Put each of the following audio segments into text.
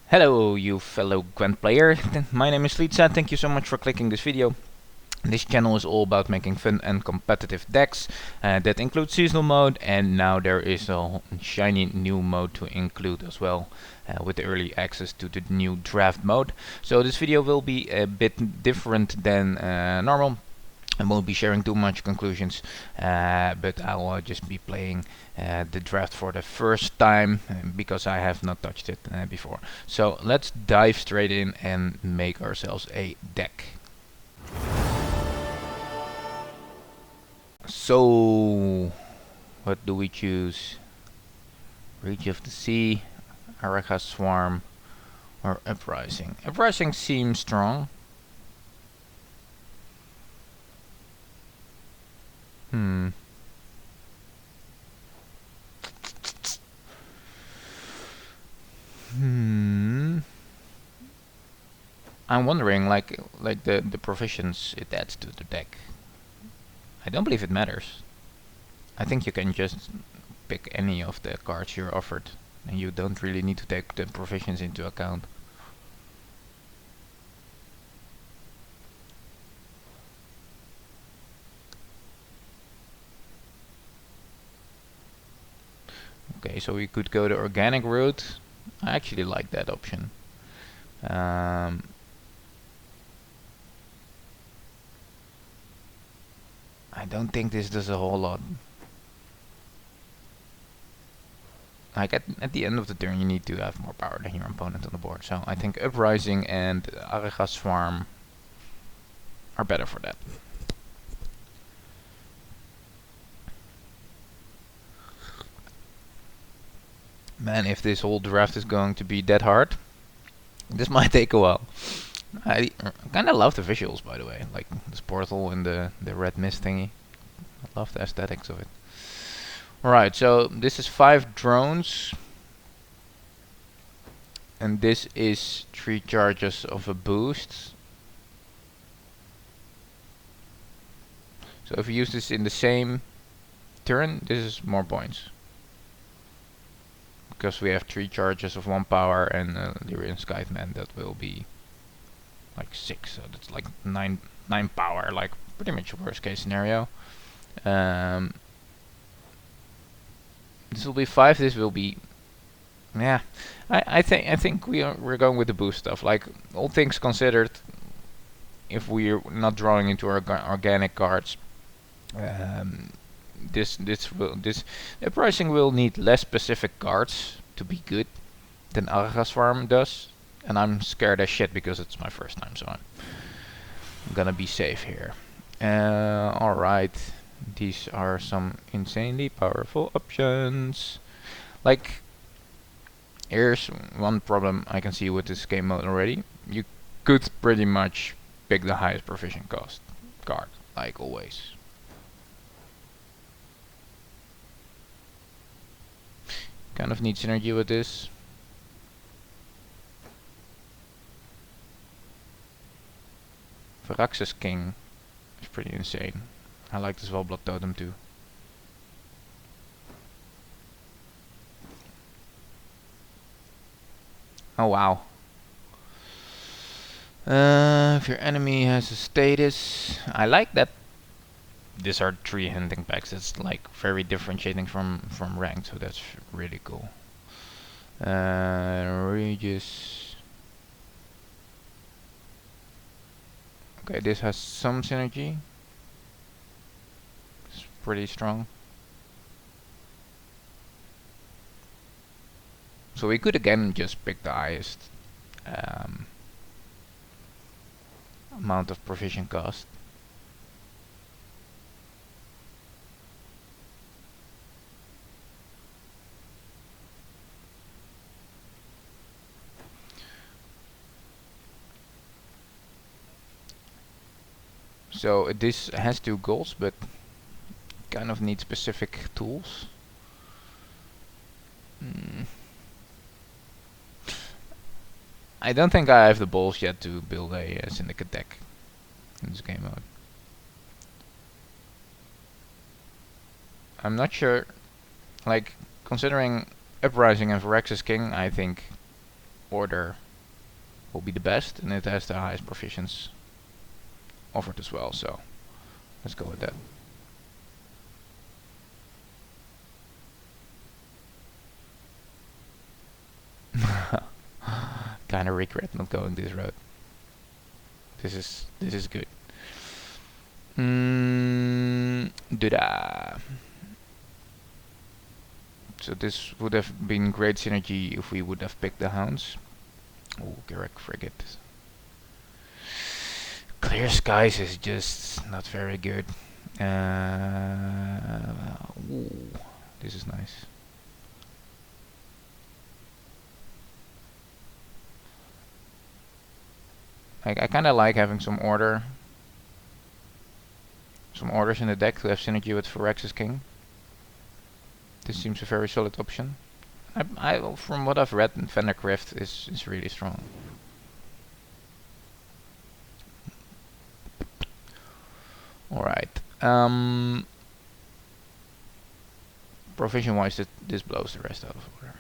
Hello, you fellow Gwent player. My name is Lisa. Thank you so much for clicking this video. This channel is all about making fun and competitive decks that include seasonal mode, and now there is a shiny new mode to include as well with early access to the new draft mode. So this video will be a bit different than normal. I won't be sharing too much conclusions, but I will just be playing the draft for the first time because I have not touched it before. So let's dive straight in and make ourselves a deck. So, what do we choose? Reach of the Sea, Araka Swarm, or Uprising? Uprising seems strong. I'm wondering, like the provisions it adds to the deck. I don't believe it matters. I think you can just pick any of the cards you're offered, and you don't really need to take the provisions into account. Okay, so we could go the organic route. I actually like that option. I don't think this does a whole lot. Like at the end of the turn, you need to have more power than your opponent on the board. So I think Uprising and Araka Swarm are better for that. Man, if this whole draft is going to be that hard, this might take a while. I kind of love the visuals, by the way, like this portal and the red mist thingy. I love the aesthetics of it. Alright, so this is 5 drones. And this is 3 charges of a boost. So if we use this in the same turn, this is more points. Because we have 3 charges of 1 power and Lyrian Scytheman, that will be like 6, so that's like 9 power, like pretty much worst case scenario. This will be 5, this will be, yeah, I think we're going with the boost stuff. Like, all things considered, if we're not drawing into our organic cards, this pricing will need less specific cards to be good than Araka Swarm does, and I'm scared as shit because it's my first time, so I'm gonna be safe here. Alright, these are some insanely powerful options. Like, here's one problem I can see with this game mode already. You could pretty much pick the highest provision cost card, like always. Kind of need synergy with this. Varax's King is pretty insane. I like this Wellblood Totem too. Oh wow. If your enemy has a status, I like that. These are 3 hunting packs. It's like very differentiating from ranked, so that's really cool. Regis. Okay, this has some synergy. It's pretty strong. So we could again just pick the highest amount of provision cost. So this has 2 goals, but kind of needs specific tools. I don't think I have the balls yet to build a syndicate deck in this game mode. I'm not sure, like, considering Uprising and Varax's King, I think order will be the best, and it has the highest provisions offered as well, so let's go with that. Kinda regret not going this road. This is good. Da. So this would have been great synergy if we would have picked the hounds. Oh, Garrick Frigate. Clear Skies is just not very good. Ooh, this is nice. I kinda like having some orders in the deck to have synergy with Phyrexis King. This seems a very solid option. From what I've read, Vandercrypt is really strong. Alright. Provision wise, this blows the rest out of order.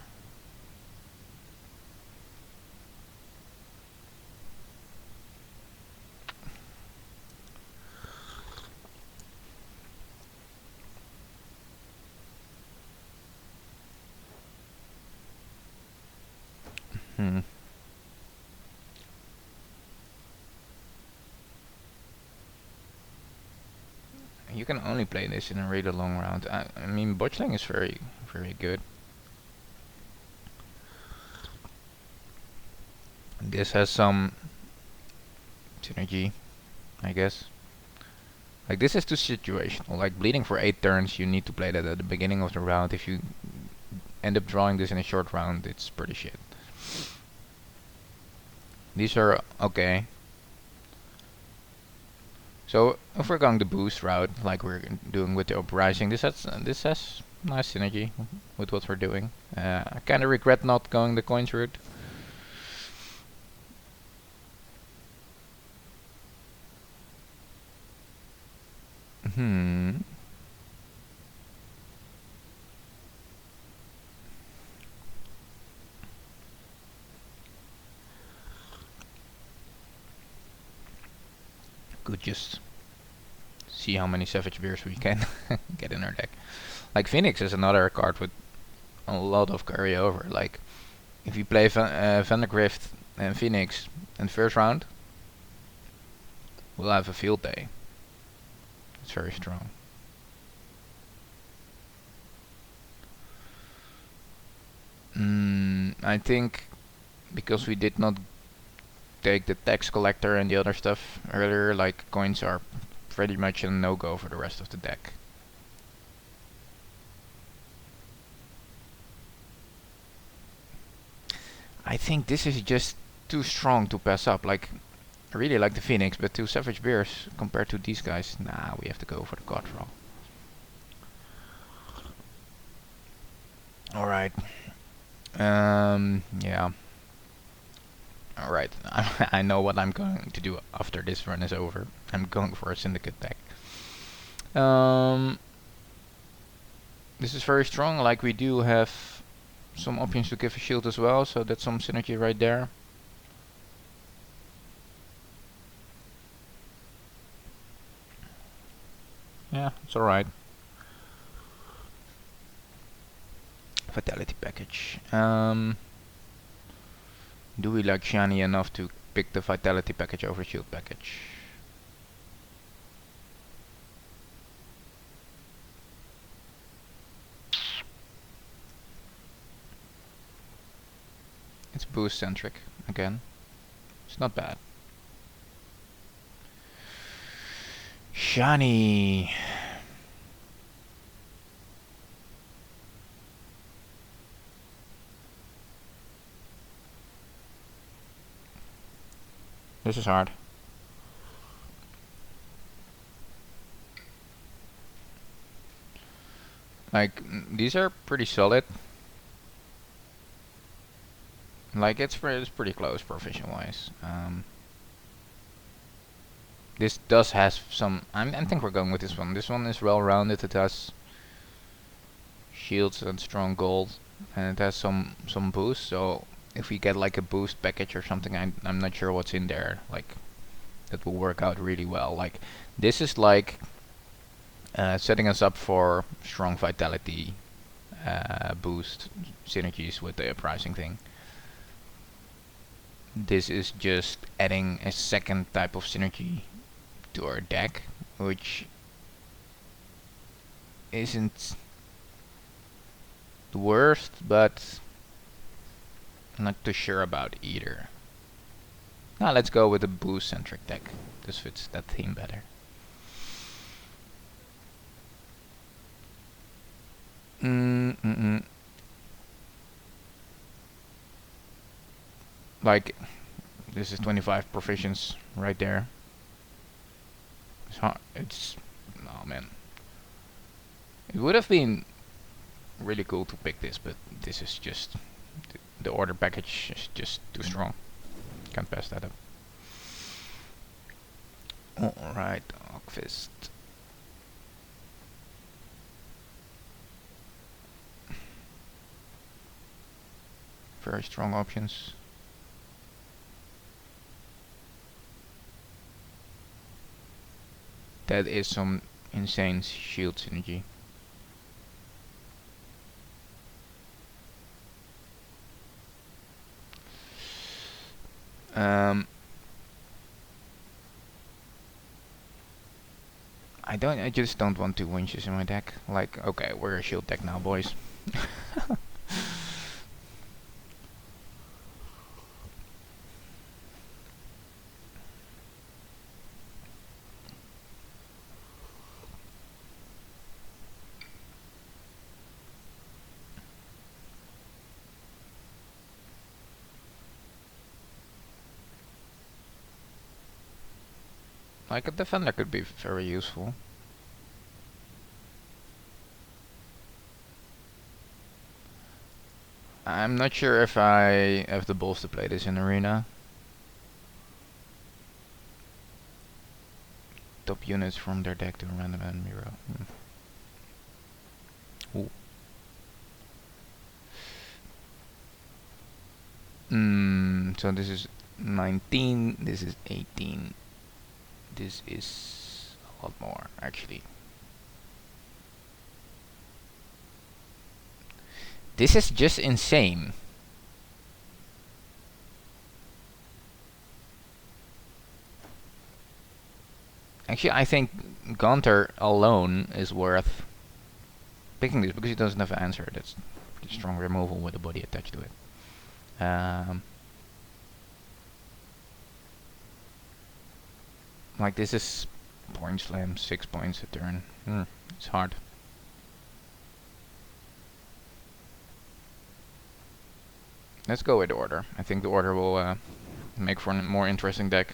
You can only play this in a really long round. I mean, Botchling is very good. This has some synergy, I guess. Like, this is too situational. Like, bleeding for 8 turns, you need to play that at the beginning of the round. If you end up drawing this in a short round, it's pretty shit. These are okay. So if we're going the boost route, like we're doing with the Uprising, this has nice synergy with what we're doing. I kind of regret not going the coins route. Could just see how many Savage Bears we can get in our deck. Like Phoenix is another card with a lot of carryover. Like if you play Vandergrift and Phoenix in first round, we'll have a field day. It's very strong. I think because we did not take the tax collector and the other stuff earlier, like coins are pretty much a no-go for the rest of the deck. I think this is just too strong to pass up. Like, I really like the Phoenix, but 2 Savage Bears compared to these guys, nah, we have to go for the card draw. Alright. Yeah. Alright, I know what I'm going to do after this run is over. I'm going for a Syndicate deck. This is very strong, like we do have some options to give a shield as well, so that's some synergy right there. Yeah, it's alright. Vitality package. Do we like Shani enough to pick the Vitality package over Shield package? It's boost centric again. It's not bad. Shani. This is hard. Like, these are pretty solid. Like, it's pretty close provision wise. This does has some. I think we're going with this one. This one is well rounded. It has shields and strong gold, and it has some boost. So if we get like a boost package or something, I'm not sure what's in there. Like that will work out really well. Like this is like setting us up for strong vitality boost synergies with the pricing thing. This is just adding a second type of synergy to our deck, which isn't the worst, but I'm not too sure about either. Now let's go with a boost centric deck. This fits that theme better. Like this is 25 provisions right there. It's hard. Oh man. It would have been really cool to pick this, but this is just the order package is just too strong. Can't pass that up. Alright, Ogfist. Very strong options. That is some insane shield synergy. I just don't want 2 winches in my deck. Like, okay, we're a shield deck now, boys. Like a defender could be very useful. I'm not sure if I have the balls to play this in arena. Top units from their deck to a random enemy row. Ooh. So this is 19, this is 18. This is a lot more, actually. This is just insane. Actually, I think Gunter alone is worth picking this because he doesn't have an answer. That's pretty strong removal with a body attached to it. Like this is point slam, 6 points a turn. It's hard. Let's go with the order. I think the order will make for a more interesting deck.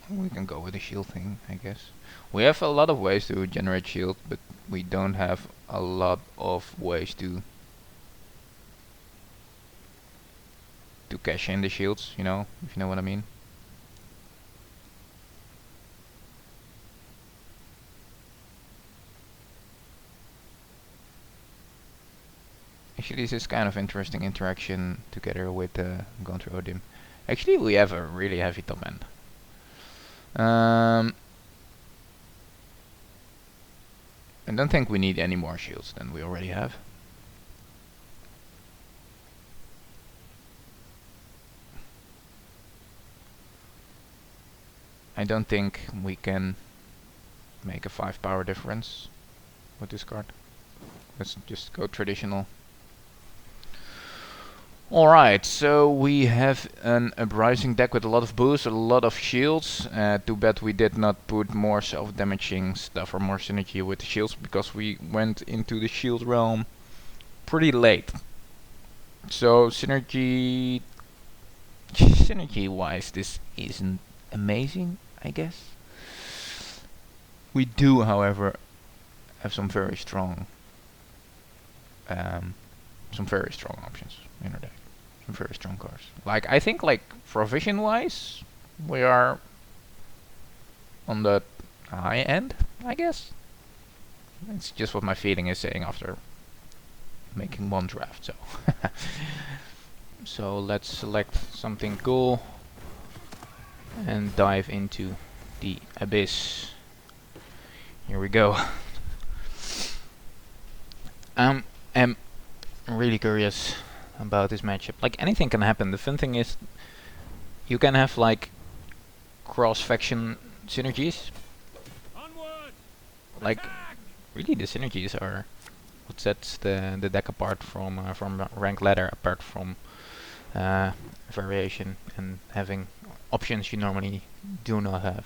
We can go with the shield thing, I guess. We have a lot of ways to generate shield, but we don't have a lot of ways to cash in the shields, you know, if you know what I mean. Actually, this is kind of interesting interaction together with Gontra Odim. Actually, we have a really heavy top end. I don't think we need any more shields than we already have. I don't think we can make a 5 power difference with this card. Let's just go traditional. Alright, so we have an uprising deck with a lot of boost, a lot of shields. Too bad we did not put more self-damaging stuff or more synergy with the shields, because we went into the shield realm pretty late. So synergy wise, this isn't amazing, I guess. We do, however, have some very strong options in our deck. Some very strong cards. Like, I think, like, provision wise, we are on the high end, I guess. It's just what my feeling is saying after making one draft. So, so let's select something cool and dive into the abyss. Here we go. I'm really curious about this matchup. Like, anything can happen. The fun thing is you can have like cross-faction synergies. Onward! Like, really, the synergies are what sets the deck apart from rank ladder, apart from variation and having options you normally do not have.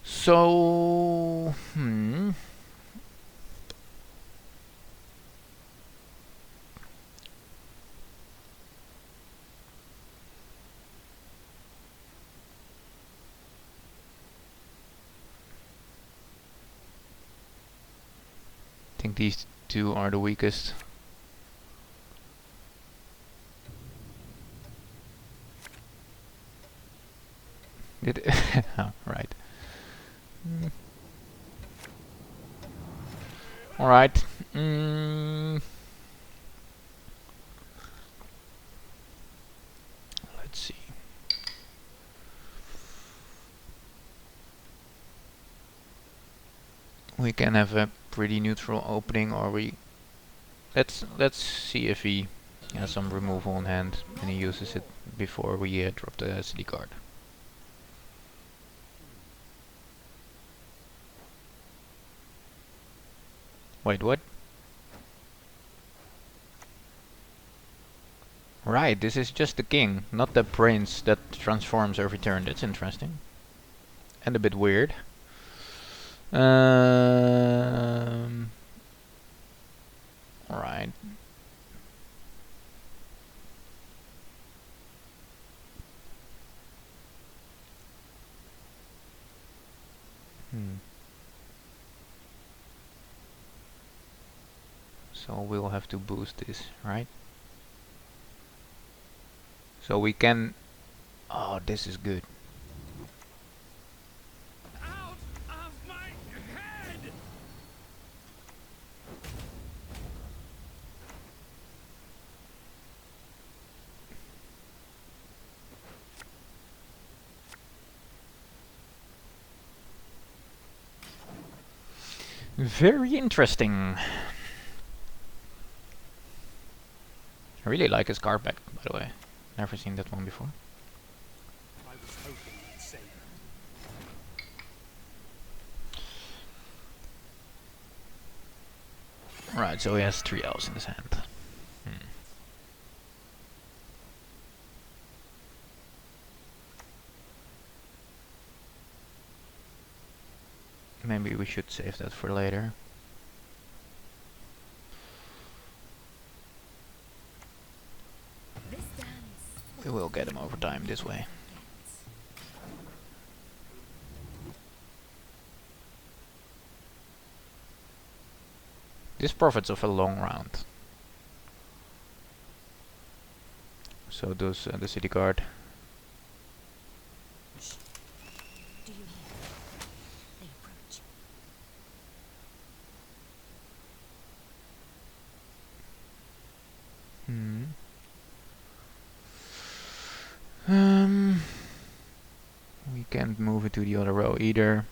So, I think these two are the weakest. Did oh, right. All right. Let's see. We can have a pretty neutral opening, or let's see if he has some removal on hand and he uses it before we drop the city card. Wait, what? Right, this is just the king, not the prince that transforms every turn. That's interesting. And a bit weird. Alright. So we'll have to boost this, right? So we can... Oh, this is good. Out of my head! Very interesting. I really like his card back, by the way. Never seen that one before. I was hoping you'd say that. Right, so he has 3 elves in his hand. Maybe we should save that for later. We will get him over time this way. This profits of a long round. So does the city guard. Do you hear? They approach. We can't move it to the other row either.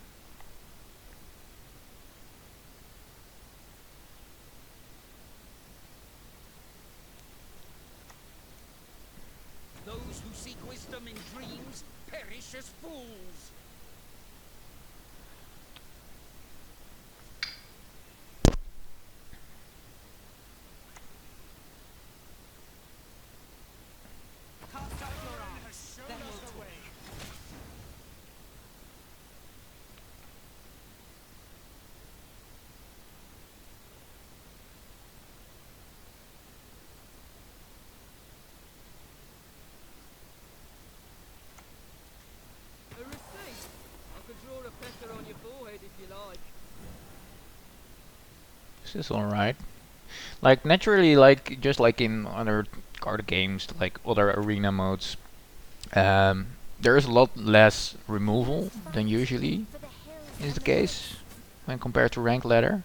Those who seek wisdom in dreams perish as fools. Cast out your arms, then we'll talk. A receipt? I could draw a pecker on your forehead if you like. This is alright. Like, naturally, like just like in other card games, like other arena modes, there is a lot less removal than usually For the hills is and the the case when compared to rank ladder.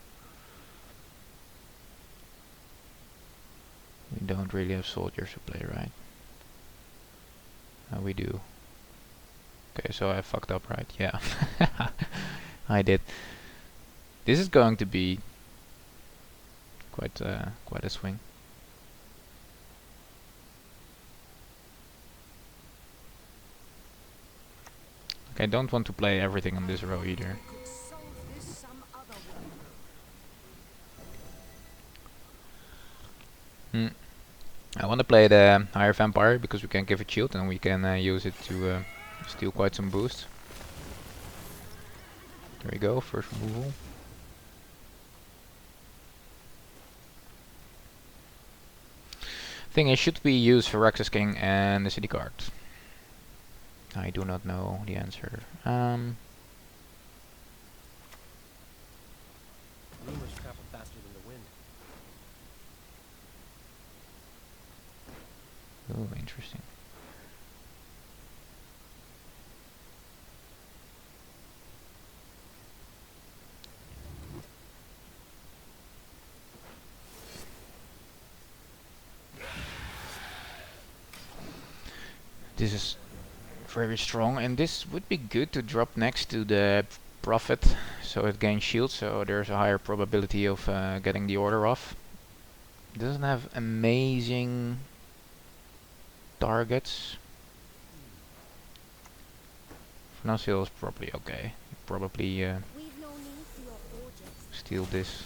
We don't really have soldiers to play, right? We do. Okay, so I fucked up, right? Yeah. I did. This is going to be quite a swing. Okay, I don't want to play everything on this row either. Could solve this some other way. Hmm. I want to play the higher vampire because we can give it shield and we can use it to steal quite some boost. There we go, first removal. Thing is, should we use Phyrexian King and the city card? I do not know the answer. Rumors travel faster than the wind. Oh, interesting. This is very strong, and this would be good to drop next to the Prophet, so it gains shield, so there's a higher probability of getting the order off. It doesn't have amazing targets. Financial is probably okay. Probably We've no need for your orgies. steal this.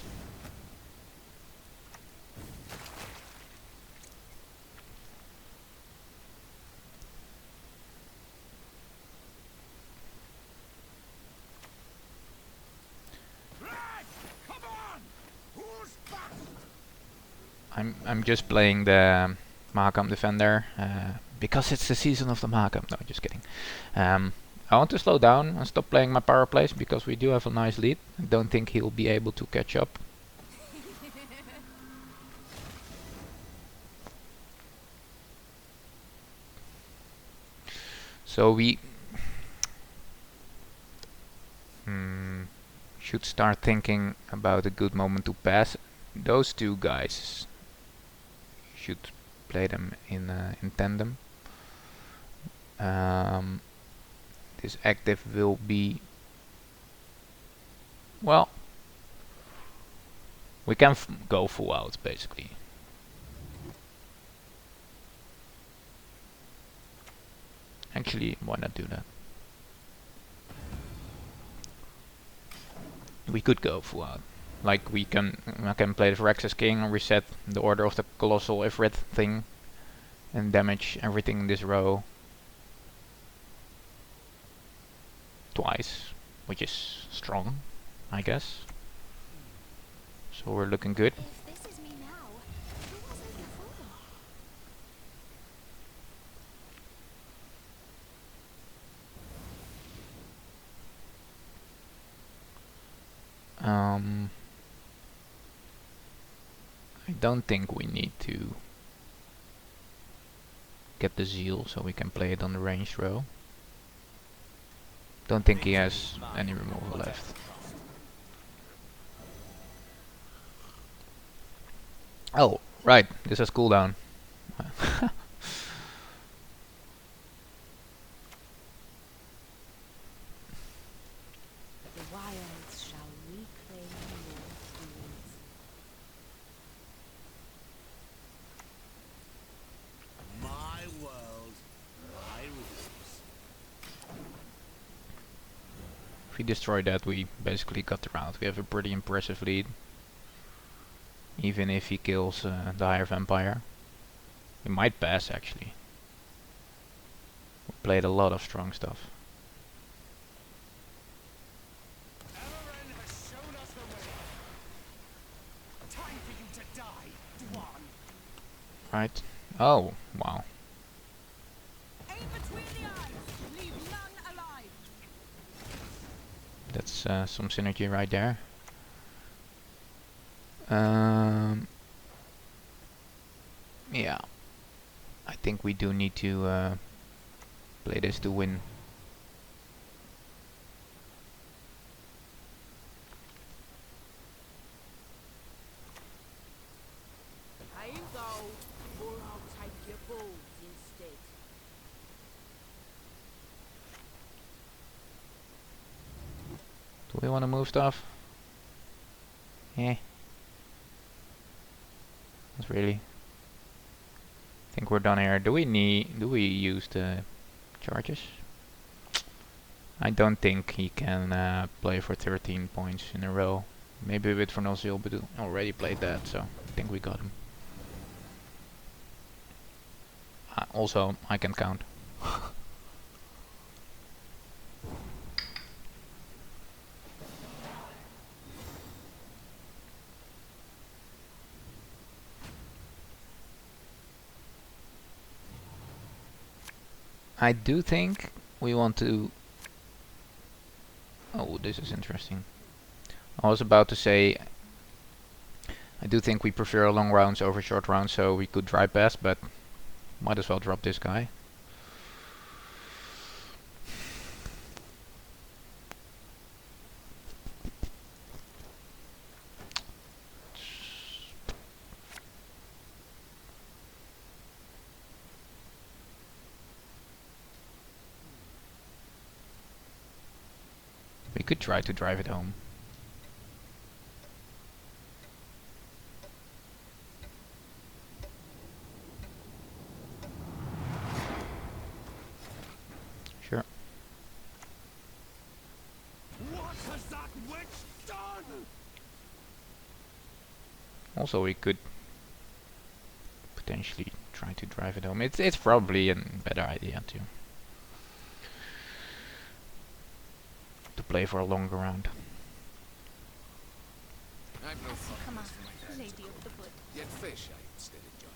Come on! Who's back? I'm just playing the Mahakam Defender because it's the season of the Mahakam. No, just kidding. I want to slow down and stop playing my power plays because we do have a nice lead. I don't think he'll be able to catch up. So we should start thinking about a good moment to pass. Those two guys should play them in tandem. This active will be, well, we can go full out basically. Actually, why not do that? We could go full out. Like I can play the Phyrexian King and reset the order of the Colossal Ifrit thing and damage everything in this row twice, which is strong, I guess. So we're looking good. If this is me now, who was I before? I don't think we need to get the Zeal so we can play it on the ranged row. Don't think he has any removal left. Oh, right, this has cooldown. The wilds shall reclaim your fields. My world, my rules. If we destroy that, we basically got the round. We have a pretty impressive lead. Even if he kills the higher vampire. We might pass actually. We played a lot of strong stuff. Aaron has shown us the way. Time for you to die, Dwan. Right? Oh, wow. Aim between the eyes. Leave none alive. That's some synergy right there. Yeah. I think we do need to play this to win. Here you go, or I'll take your balls instead. Do we want to move stuff? Yeah. Not really. Think we're done here. Do we use the charges? I don't think he can play for 13 points in a row. Maybe with Vernozil, but already played that, so I think we got him. Also, I can count. I do think we want to... Oh, this is interesting. I was about to say, I do think we prefer long rounds over short rounds, so we could try pass, but might as well drop this guy. We could try to drive it home. Sure. What has that witch done? Also, we could potentially try to drive it home. It's probably a better idea to play for a longer round. I've no Come on, fondness for my dad's lady of the wood. yet fish I instead enjoy.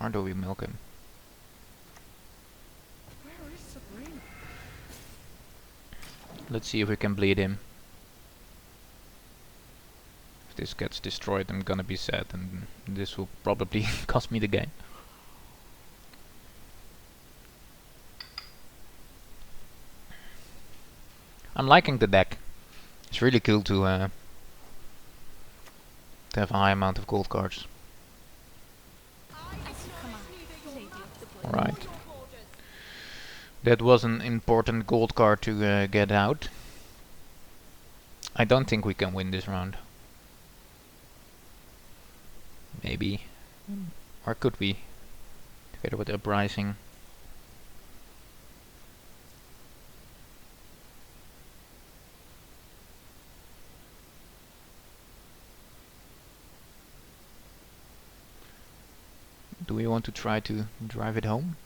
Or do we milk him? Where is Sabrina? Let's see if we can bleed him. If this gets destroyed, I'm gonna be sad, and this will probably cost me the game. I'm liking the deck. It's really cool to have a high amount of gold cards. Come on, lady of the wood. Alright. That was an important gold card to get out. I don't think we can win this round. Maybe. Or could we? Together with Uprising. Do we want to try to drive it home?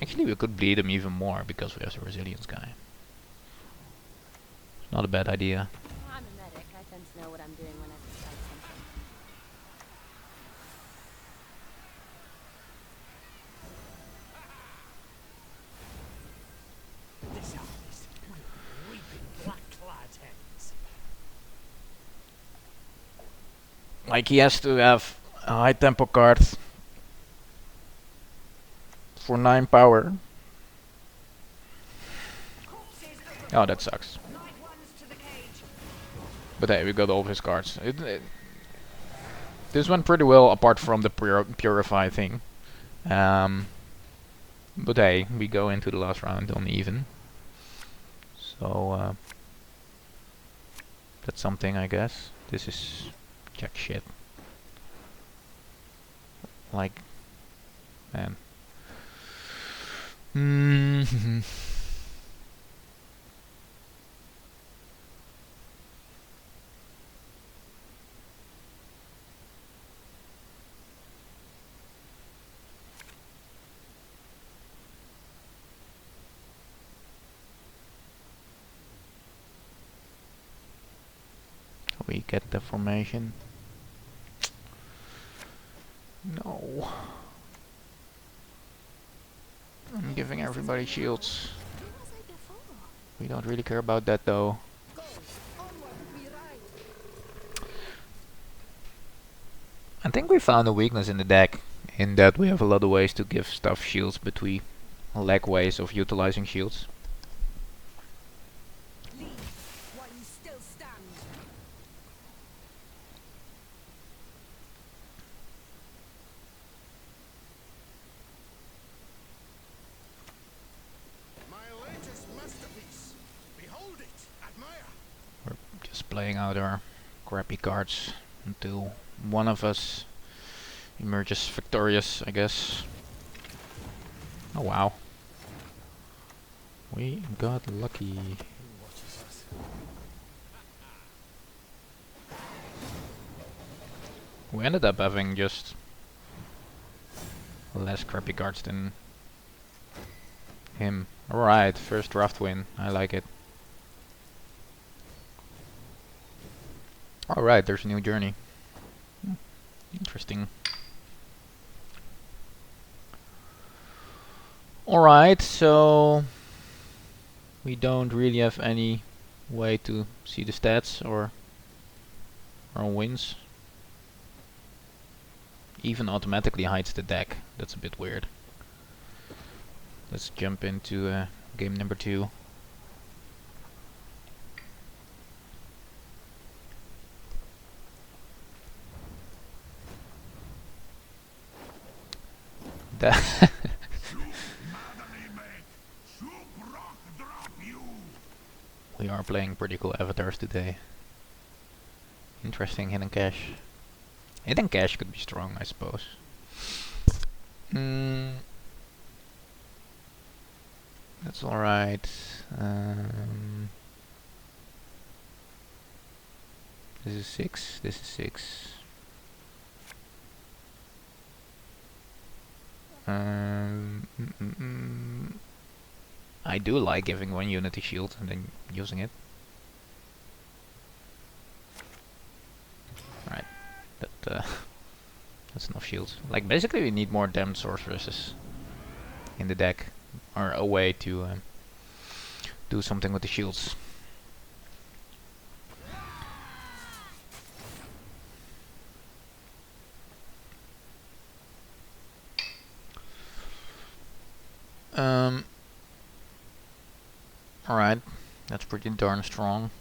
Actually, we could bleed him even more because we have the resilience guy. It's not a bad idea. I'm a medic. I tend to know what I'm doing when I decide something. This house, weeping black-clad hens. Like he has to have a high tempo card for 9 power. Oh, that sucks. But hey, we got all of his cards. This went pretty well apart from the purify thing. But hey, we go into the last round on even. So that's something, I guess. This is jack shit. Like, man. We get the formation. No. I'm giving everybody shields. Who was I We don't really care about that though. Go, onward we ride. I think we found a weakness in the deck, in that we have a lot of ways to give stuff shields, but we lack ways of utilizing shields. Leave while you still stand. My latest masterpiece. Behold it, admire. We're just playing out our crappy cards until one of us emerges victorious, I guess. Oh wow. We got lucky. Who watches us? We ended up having just less crappy cards than him. Alright, first draft win. I like it. Alright, there's a new journey. Interesting. Alright, so we don't really have any way to see the stats or our wins. Even automatically hides the deck. That's a bit weird. Let's jump into game number 2. That we are playing pretty cool avatars today. Interesting hidden cache. Hidden cache could be strong, I suppose. That's alright. This is 6. This is 6. I do like giving one unity shield and then using it. Right, that's enough shields. Like basically, we need more damned sorceresses in the deck, or a way to do something with the shields. Alright, that's pretty darn strong.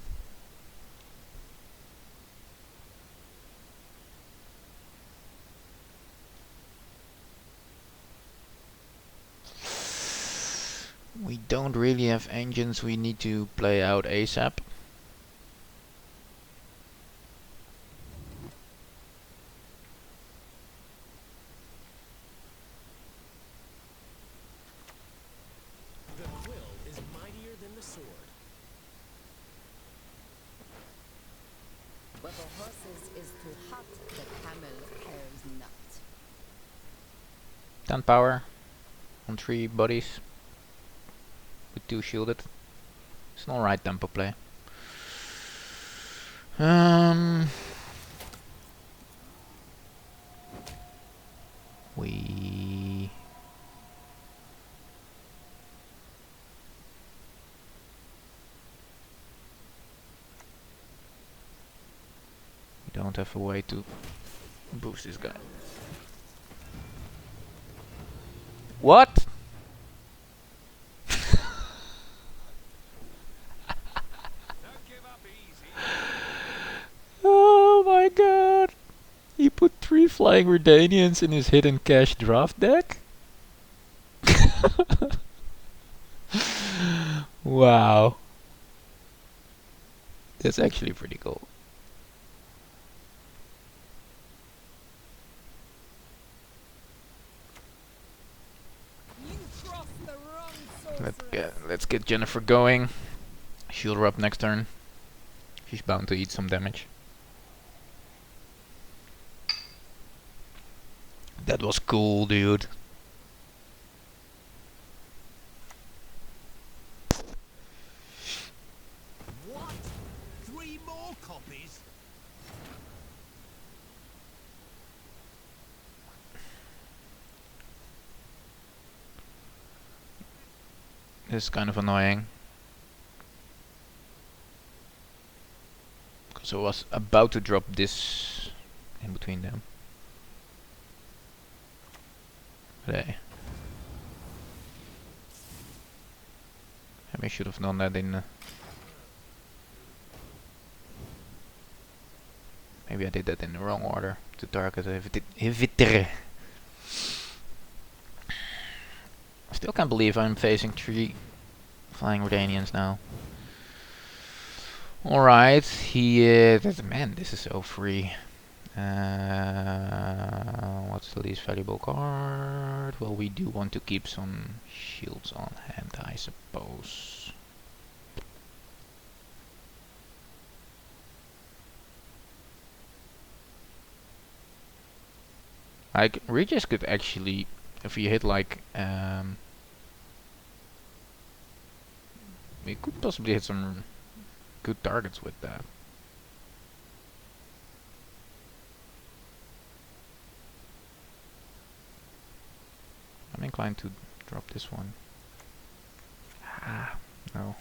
We don't really have engines, we need to play out ASAP. The quill is mightier than the sword. Where the horses is too hot, the camel cares not. 10 power on 3 bodies with 2 shielded. It's an alright tempo play. We don't have a way to boost this guy. What? Don't give up easy. Oh my god! He put 3 flying Redanians in his hidden cache draft deck? Wow. That's actually pretty cool. You crossed the wrong sorceress. Let's get Jennifer going. Shield her up next turn. She's bound to eat some damage. That was cool, dude. What? 3 more copies? This is kind of annoying. So I was about to drop this in between them. But hey. Maybe I should have done that in... maybe I did that in the wrong order to target Hiviter. I still can't believe I'm facing 3 flying Redanians now. Alright, man, this is so free. What's the least valuable card? Well, we do want to keep some shields on hand, I suppose. Like, Regis could actually, if we hit like, we could possibly hit some good targets with that. I'm inclined to drop this one. Ah, no.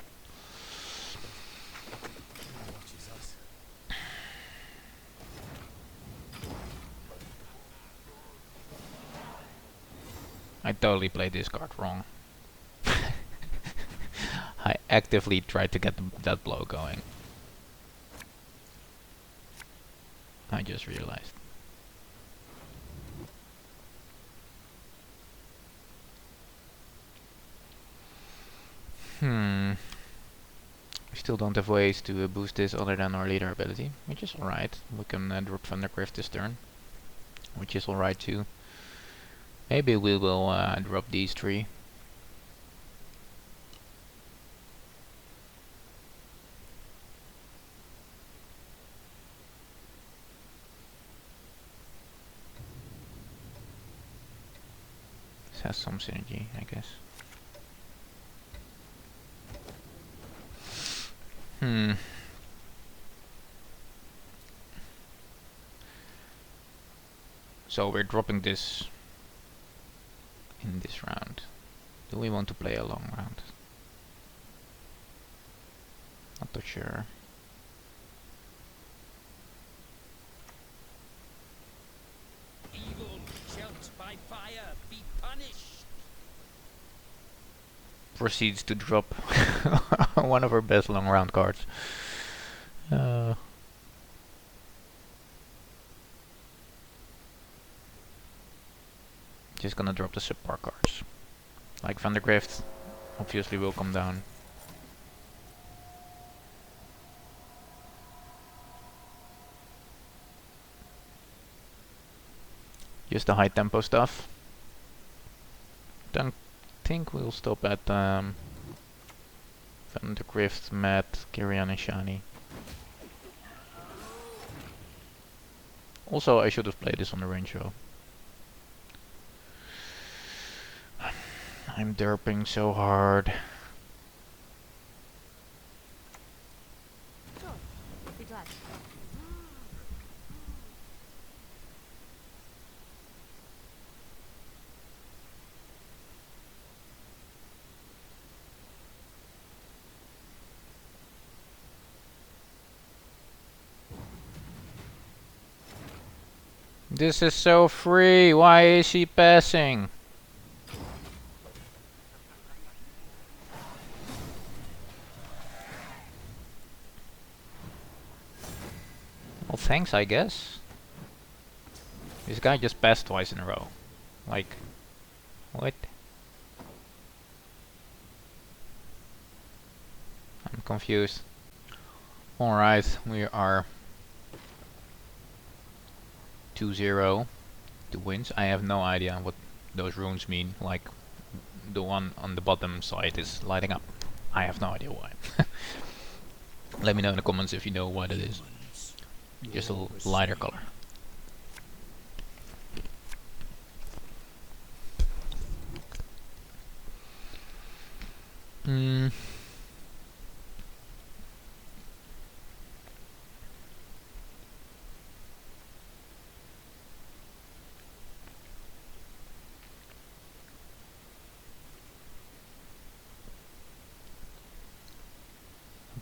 Watches us. I totally played this card wrong. I actively tried to get that blow going. I just realized. We still don't have ways to boost this other than our leader ability, which is alright. We can drop Thundergriff this turn, which is alright too. Maybe we will drop these 3. This has some synergy, I guess. So we're dropping this in this round. Do we want to play a long round? Not too sure. Evil shalt by fire be punished. Proceeds to drop one of our best long round cards. Just gonna drop the subpar cards. Like Vandergrift, obviously will come down. Just the high tempo stuff. Don't think we'll stop at Vandergrift, Matt, Kirian and Shani. Also, I should have played this on the range show. I'm derping so hard. Sure, be glad. This is so free. Why is she passing? Well, thanks, I guess. This guy just passed twice in a row. Like, what? I'm confused. Alright, we are 2-0 to wins. I have no idea what those runes mean. Like, the one on the bottom side is lighting up. I have no idea why. Let me know in the comments if you know what it is. Just a lighter color.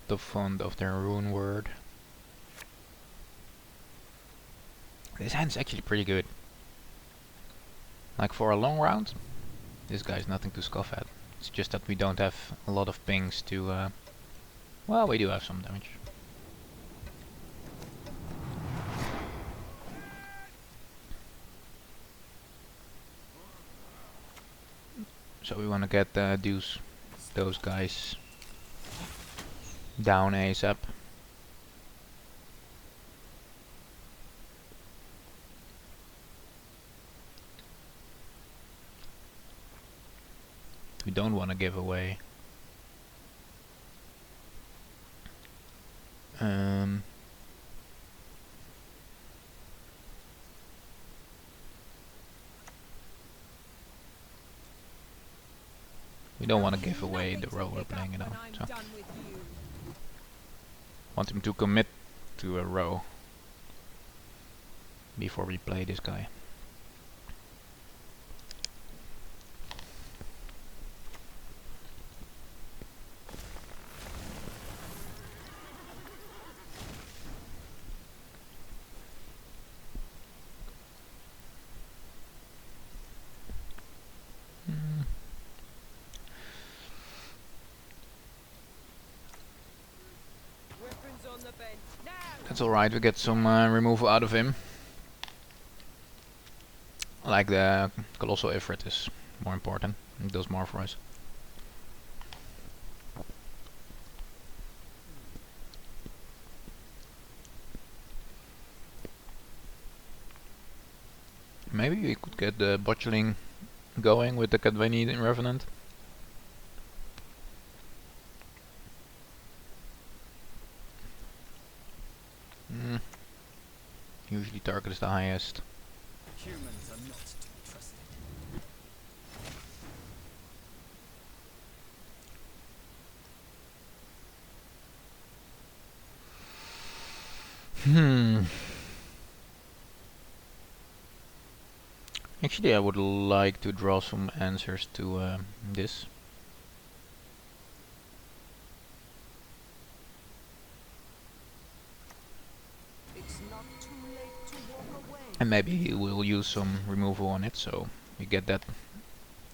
The font of their rune word. This hand's actually pretty good. Like for a long round, this guy's nothing to scoff at. It's just that we don't have a lot of pings to... well, we do have some damage. So we want to get those guys down ASAP. We don't want to give away we don't want to give away the row we're playing it on, so want him to commit to a row before we play this guy. That's alright, we get some removal out of him. Like the Colossal Ifrit is more important, it does more for us. Maybe we could get the botchling going with the Kadweni Revenant. Usually target is the highest. Humans are not to be trusted. Actually, I would like to draw some answers to this. And maybe we'll use some removal on it, so we get that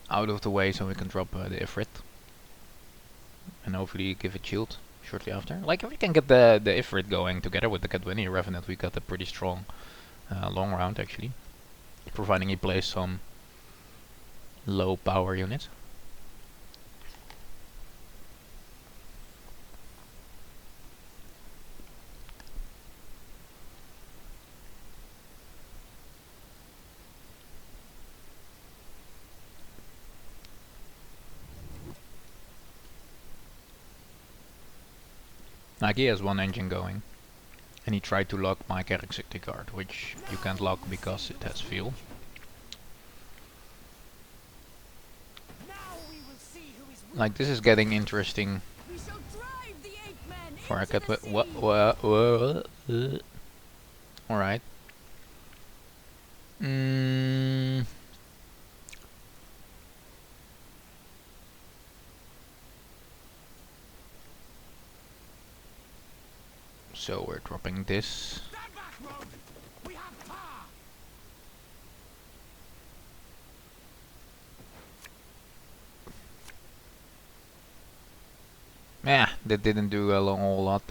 out of the way so we can drop the Ifrit. And hopefully give it shield shortly after. Like if we can get the Ifrit going together with the Kadweni Revenant, we got a pretty strong long round actually. Providing he plays some low power units. Like he has one engine going, and he tried to lock my Executive card, which you can't lock because it has fuel. Like this is getting interesting for a cat. Alright. So we're dropping this. Yeah, that didn't do a whole lot.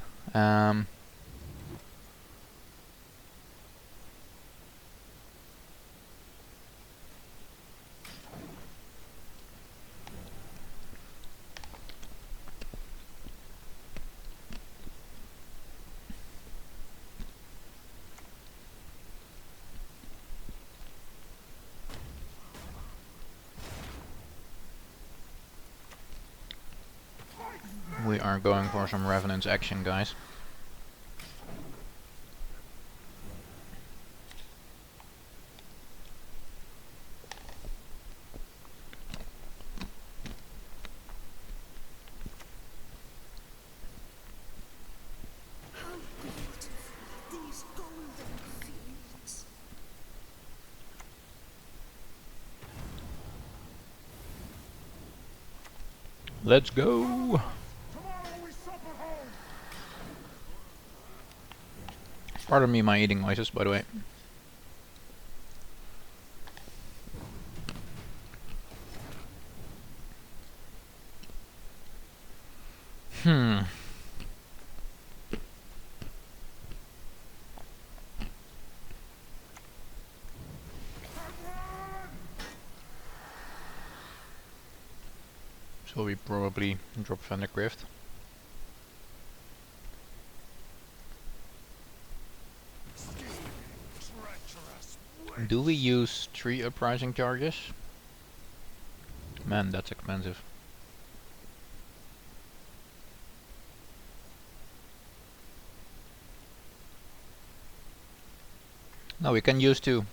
We are going for some Revenant's action, guys. Let's go! Pardon me my eating noises, by the way. So we probably drop Vandergrift. Do we use 3 uprising charges? Man, that's expensive. No, we can use 2.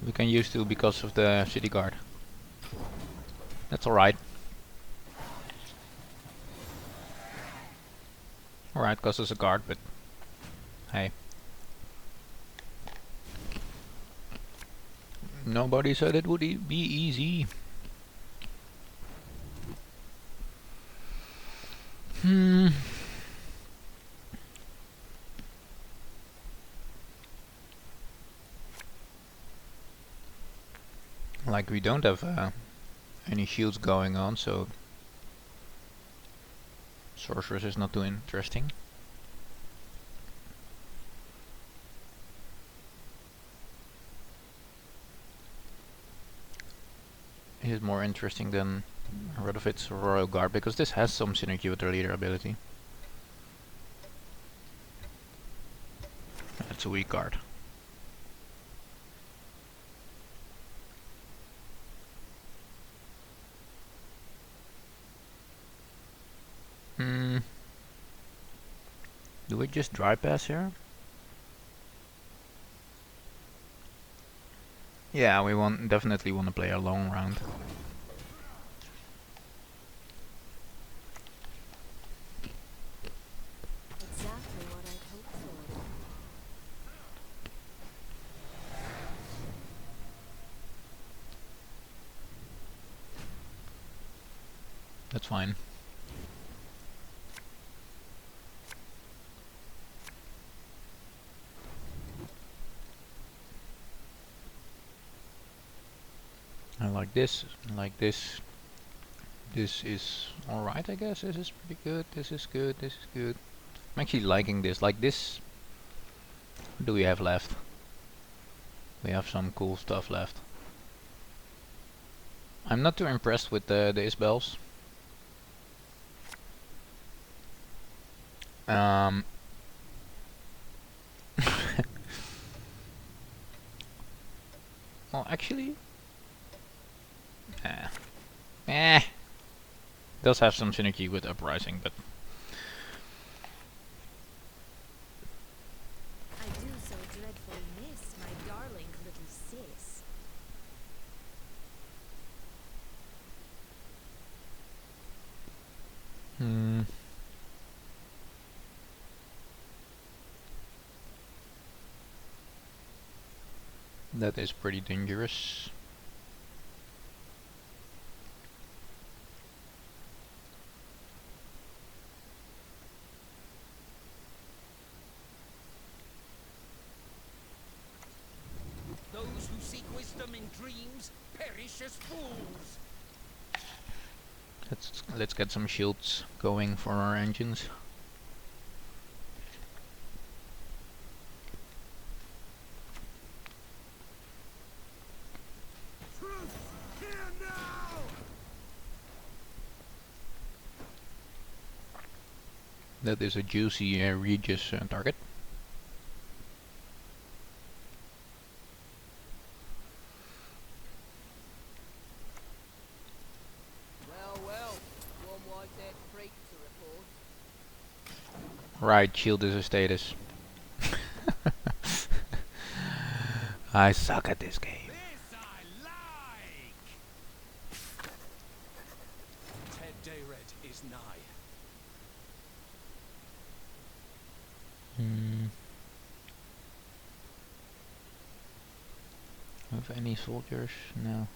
We can use 2 because of the city guard. That's alright. Alright, costs us a guard, but hey. Nobody said it would be easy. Like, we don't have any shields going on, so sorceress is not too interesting. It is more interesting than Rodovit's Royal Guard, because this has some synergy with their leader ability. That's a weak card. Do we just dry pass here? Yeah, we definitely want to play a long round. Exactly what I'd hoped for. That's fine. I like this, like this. This is alright, I guess. This is pretty good. This is good. This is good. I'm actually liking this. Like this. What do we have left? We have some cool stuff left. I'm not too impressed with the Isbels. Well, actually, does have some synergy with Uprising, but I do so dreadfully miss my darling little sis. that is pretty dangerous. Those who seek wisdom in dreams perish as fools. Let's get some shields going for our engines. That is a juicy Regis target. Well, one white-haired freak to report. Right, shield is a status. I suck at this game. This I like! Ted Dayred is nigh. Have any soldiers? No.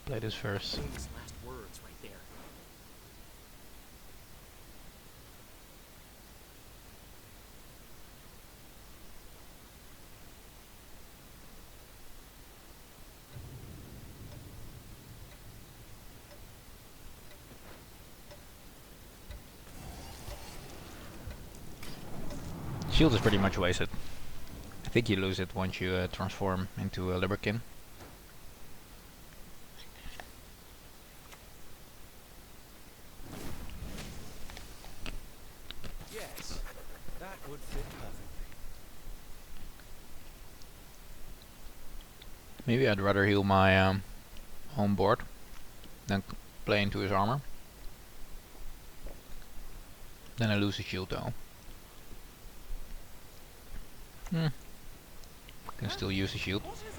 play this first. Famous last words right there. Shield is pretty much wasted. I think you lose it once you transform into a Liberkin. Yes, that would fit perfectly. Maybe I'd rather heal my home board than play into his armor. Then I lose a shield though. Can still use the shield. What is it?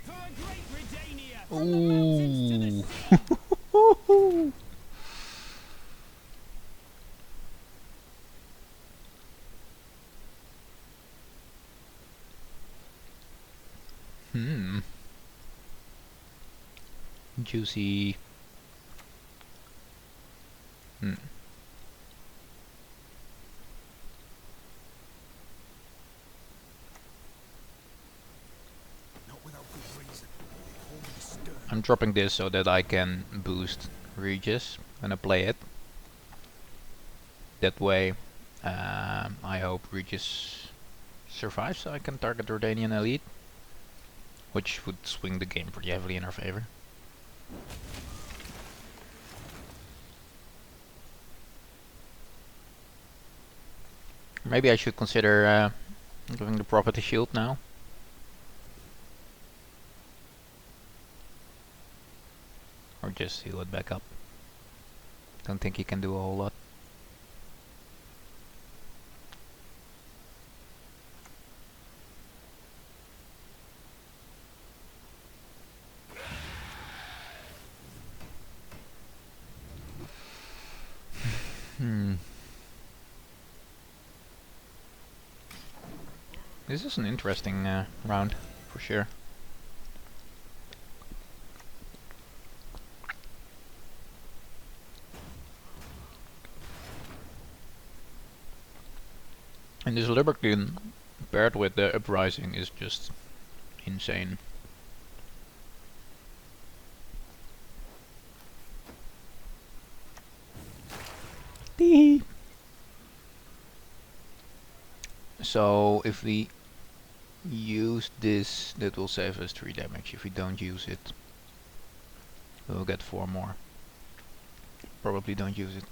For a great Redania! Ooh. Juicy. Not without good reason. They call me stern. I'm dropping this so that I can boost Regis when I play it. That way, I hope Regis survives so I can target Jordanian Elite, which would swing the game pretty heavily in our favor. Maybe I should consider giving the property shield now. Or just heal it back up. Don't think he can do a whole lot. This is an interesting round, for sure. And this Liberkin paired with the Uprising is just insane. Tee. So if we use this, that will save us 3 damage. If we don't use it, we'll get 4 more. Probably don't use it.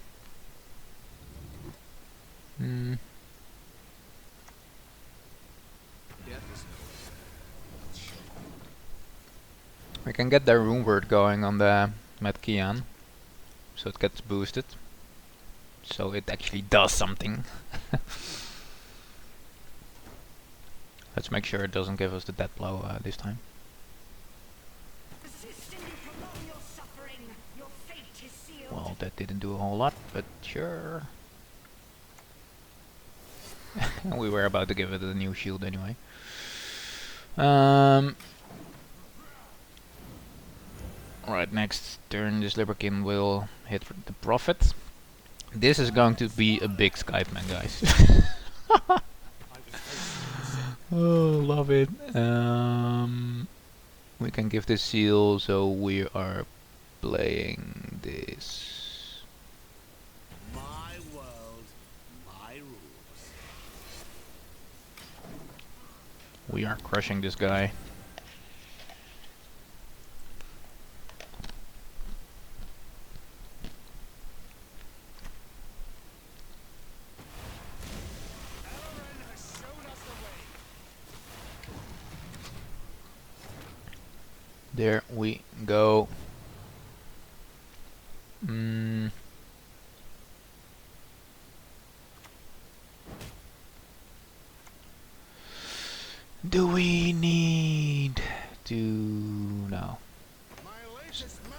We can get the rune word going on the Metkian, so it gets boosted. So it actually does something. Let's make sure it doesn't give us the death blow this time. Well, that didn't do a whole lot, but sure. We were about to give it a new shield anyway. Right, next turn this Liberkin will hit for the Prophet. This is going to be a big Skypeman, guys. Oh, love it. We can give this seal, so we are playing this. My world, my rules. We are crushing this guy. There we go. Do we need to... no.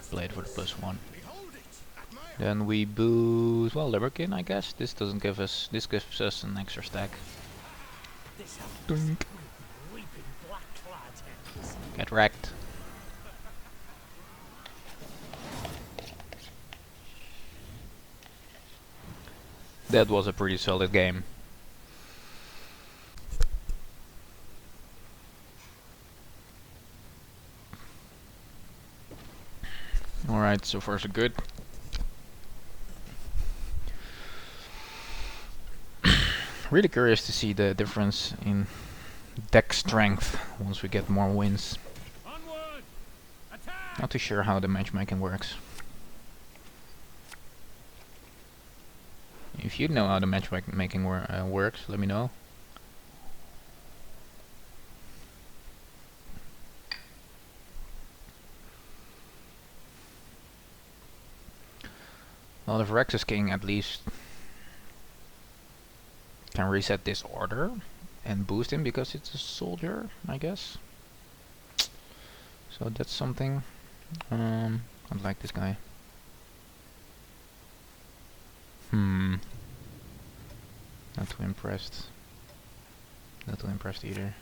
Play it for the +1. Then we boost, well, Liberkin, I guess. This doesn't give us, this gives us an extra stack. Dunk. Get wrecked. That was a pretty solid game. Alright, so far so good. Really curious to see the difference in deck strength once we get more wins. Not too sure how the matchmaking works. If you know how the matchmaking works, let me know. Well, if Rex is king, at least can reset this order and boost him because it's a soldier, I guess. So that's something. I like this guy. Not too impressed. Not too impressed either.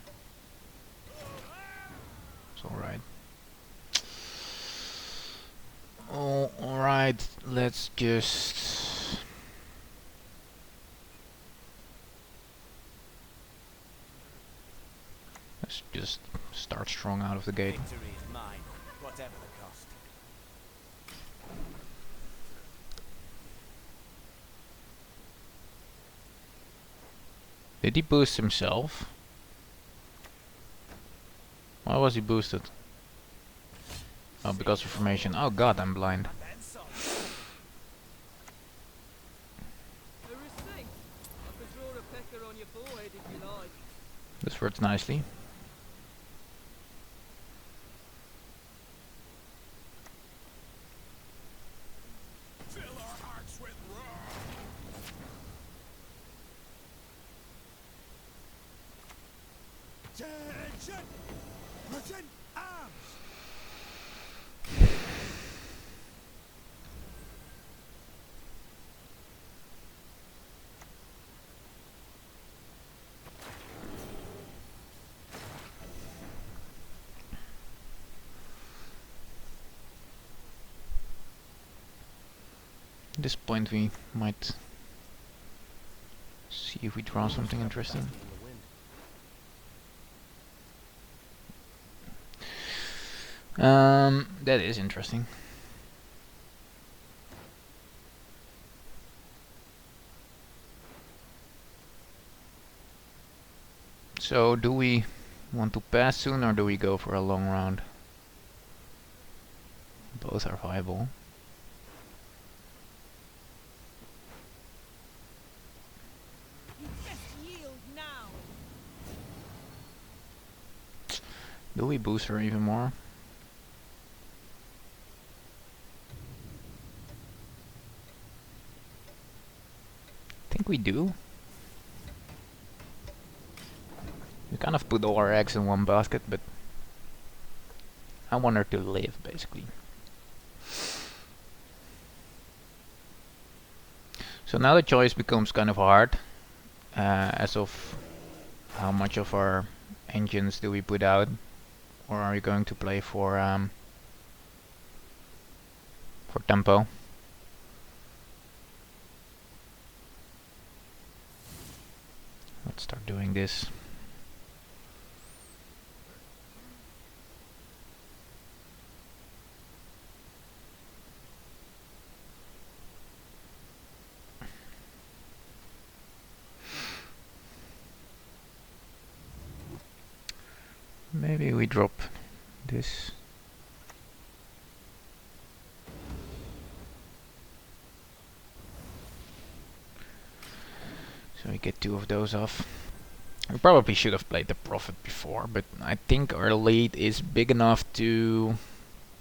It's alright. Oh, alright, let's just... let's just start strong out of the gate. Victory is mine, whatever the cost. Did he boost himself? Why was he boosted? Oh, because of formation. Oh god, I'm blind. This works nicely. Attention! Present arms! At this point we might see if we draw something interesting. That is interesting. So do we want to pass soon or do we go for a long round? Both are viable. Do we boost her even more? I think we do. We kind of put all our eggs in one basket, but I want her to live, basically. So now the choice becomes kind of hard, as of how much of our engines do we put out, or are we going to play for tempo? Let's start doing this. Maybe we drop this. So we get two of those off. We probably should have played the Prophet before, but I think our lead is big enough to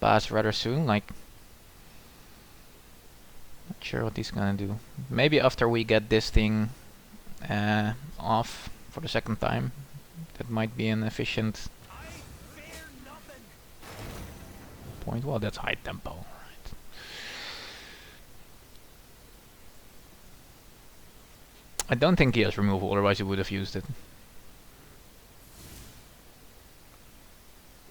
pass rather soon. Like, not sure what he's gonna do. Maybe after we get this thing off for the second time, That might be an efficient point. Well, that's high tempo. Right. I don't think he has removal, otherwise he would have used it.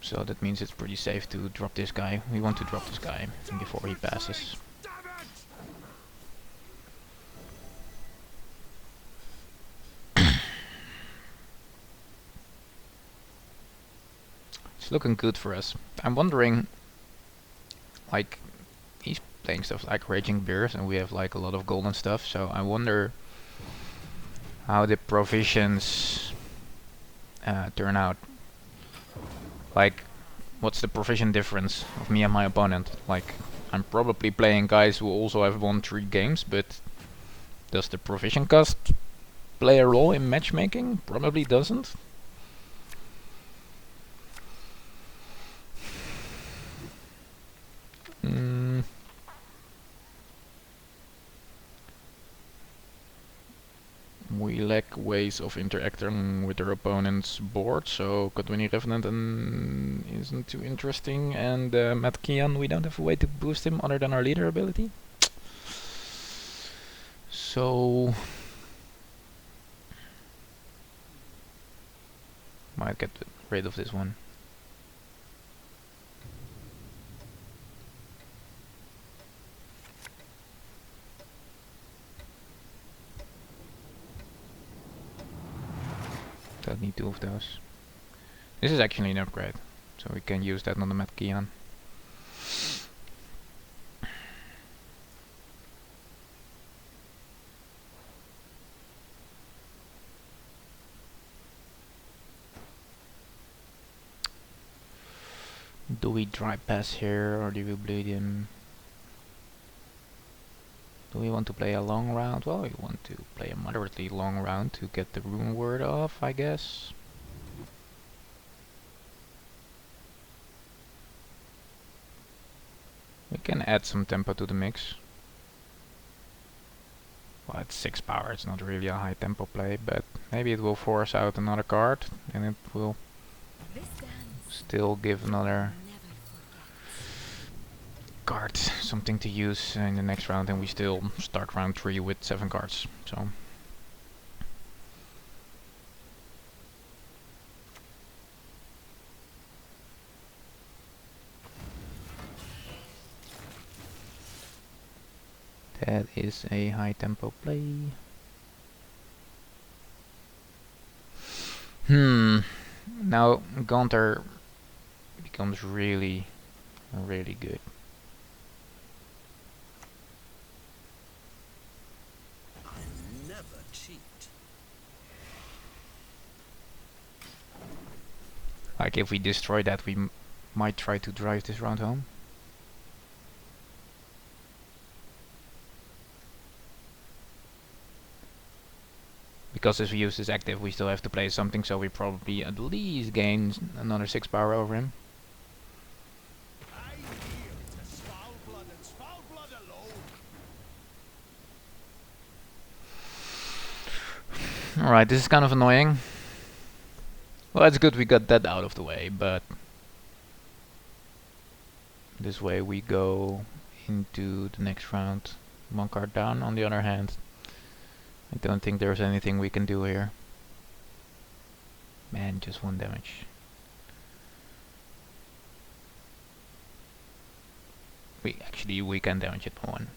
So that means it's pretty safe to drop this guy. We want to drop this guy before he passes. It's looking good for us. I'm wondering, like, he's playing stuff like Raging Bears and we have like a lot of gold and stuff, so I wonder how the provisions turn out. Like, what's the provision difference of me and my opponent? Like, I'm probably playing guys who also have won 3 games, but does the provision cost play a role in matchmaking? Probably doesn't. We lack ways of interacting with our opponent's board, so Godwinny Revenant isn't too interesting, and Matt Kian, we don't have a way to boost him other than our leader ability. So might get rid of this one. Don't need 2 of those. This is actually an upgrade, so we can use that on the Matt Kian. Do we dry pass here or do we bleed him? Do we want to play a long round? Well, we want to play a moderately long round to get the rune word off, I guess. We can add some tempo to the mix. Well, it's 6 power, it's not really a high tempo play, but maybe it will force out another card and it will still give another card something to use in the next round, and we still start round 3 with 7 cards. So that is a high tempo play. Now Gunter becomes really good. Like, if we destroy that, we might try to drive this round home. Because if we use this active, we still have to play something, so we probably at least gain another 6 power over him. Alright, this is kind of annoying. Well, it's good we got that out of the way, but this way we go into the next round 1 card down. On the other hand, I don't think there's anything we can do here. Man, just 1 damage. We can damage it by 1.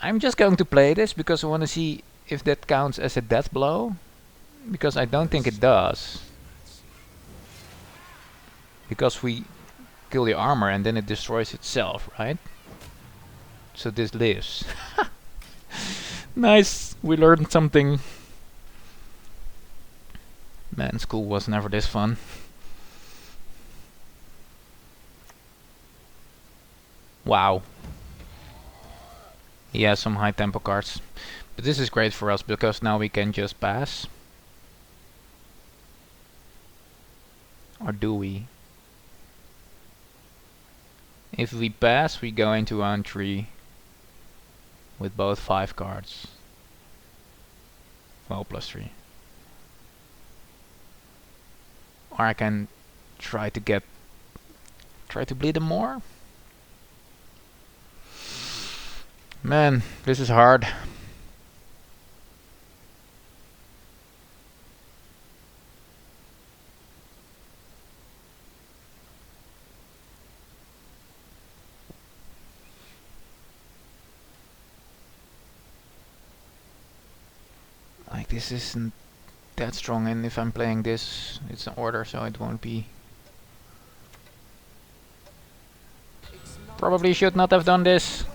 I'm just going to play this because I want to see if that counts as a death blow, because I don't think it does. Because we kill the armor and then it destroys itself, right? So this lives. Nice, we learned something. Man, school was never this fun. Wow. He has some high tempo cards. But this is great for us because now we can just pass. Or do we? If we pass, we go into round 3 with both 5 cards. Well, +3. Or I can try to bleed him more. Man, this is hard. Like, this isn't that strong, and if I'm playing this, it's an order, so it won't be. Probably should not have done this.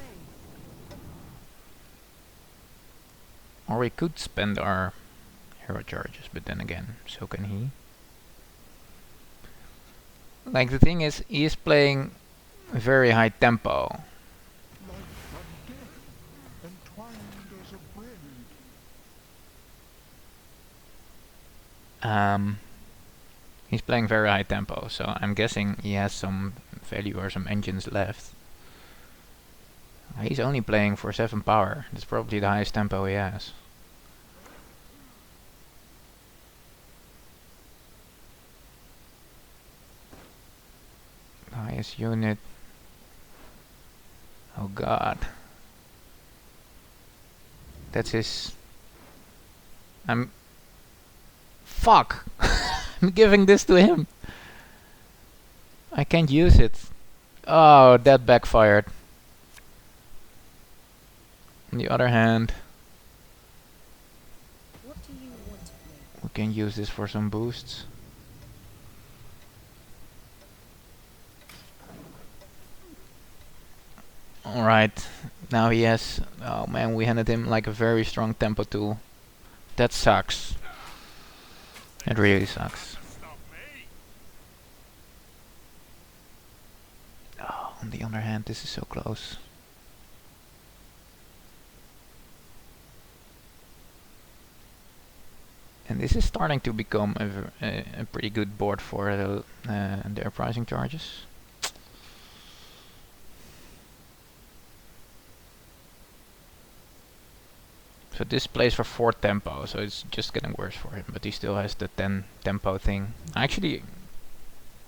Or we could spend our hero charges, but then again, so can he. Like, the thing is, he is playing very high tempo. He's playing very high tempo, so I'm guessing he has some value or some engines left. He's only playing for 7 power. That's probably the highest tempo he has. Highest unit. Oh god. That's his. Fuck! I'm giving this to him. I can't use it. Oh, that backfired. On the other hand, What do you want of me? we can use this for some boosts. Alright, now he has. Oh man, we handed him like a very strong tempo tool. That sucks. It really sucks. Oh, on the other hand, this is so close. And this is starting to become a pretty good board for their pricing charges. So this plays for 4 tempo, so it's just getting worse for him, but he still has the 10 tempo thing. Actually,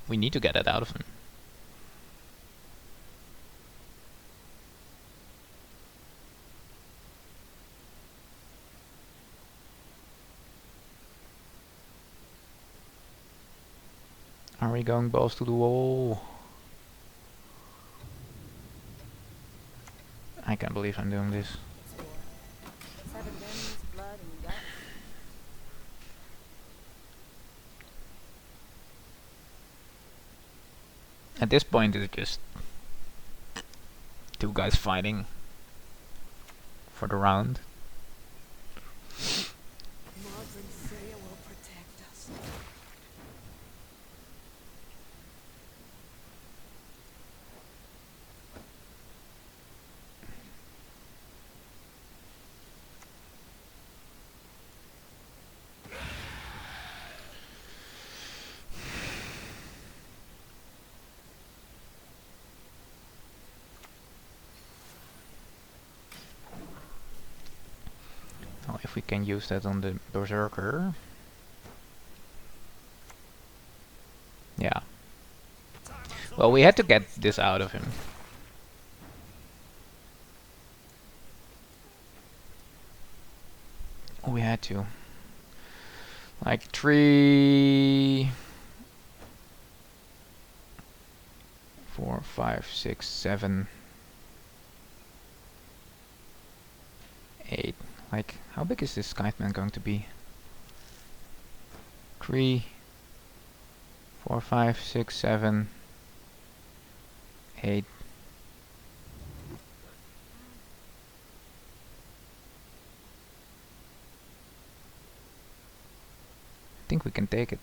we need to get it out of him. Are we going balls to the wall? I can't believe I'm doing this. Seven limbs, blood, and guts. At this point it's just 2 guys fighting for the round. Marvin Freya will protect us. Oh, if we can use that on the berserker. Yeah. Well, we had to get this out of him. We had to. Like 3, 4, 5, 6, 7, 8. Like, how big is this Skyman going to be? 3, 4, 5, 6, 7, 8. I think we can take it.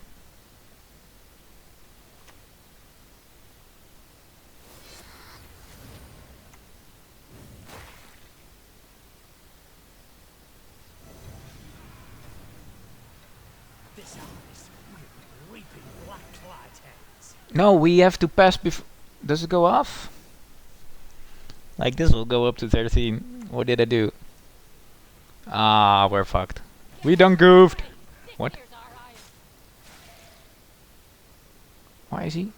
This harvest will be reaping black clad heads. No, we have to pass before. Does it go off? Like, this will go up to 13. What did I do? Ah, we're fucked. We done goofed. What? Why is he?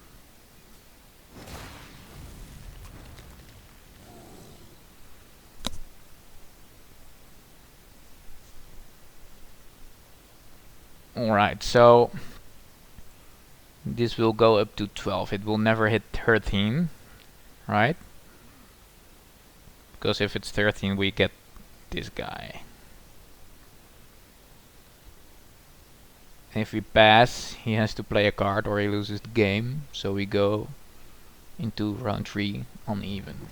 Alright, so this will go up to 12. It will never hit 13, right? Because if it's 13 we get this guy. If we pass, he has to play a card or he loses the game. So we go into round 3 uneven.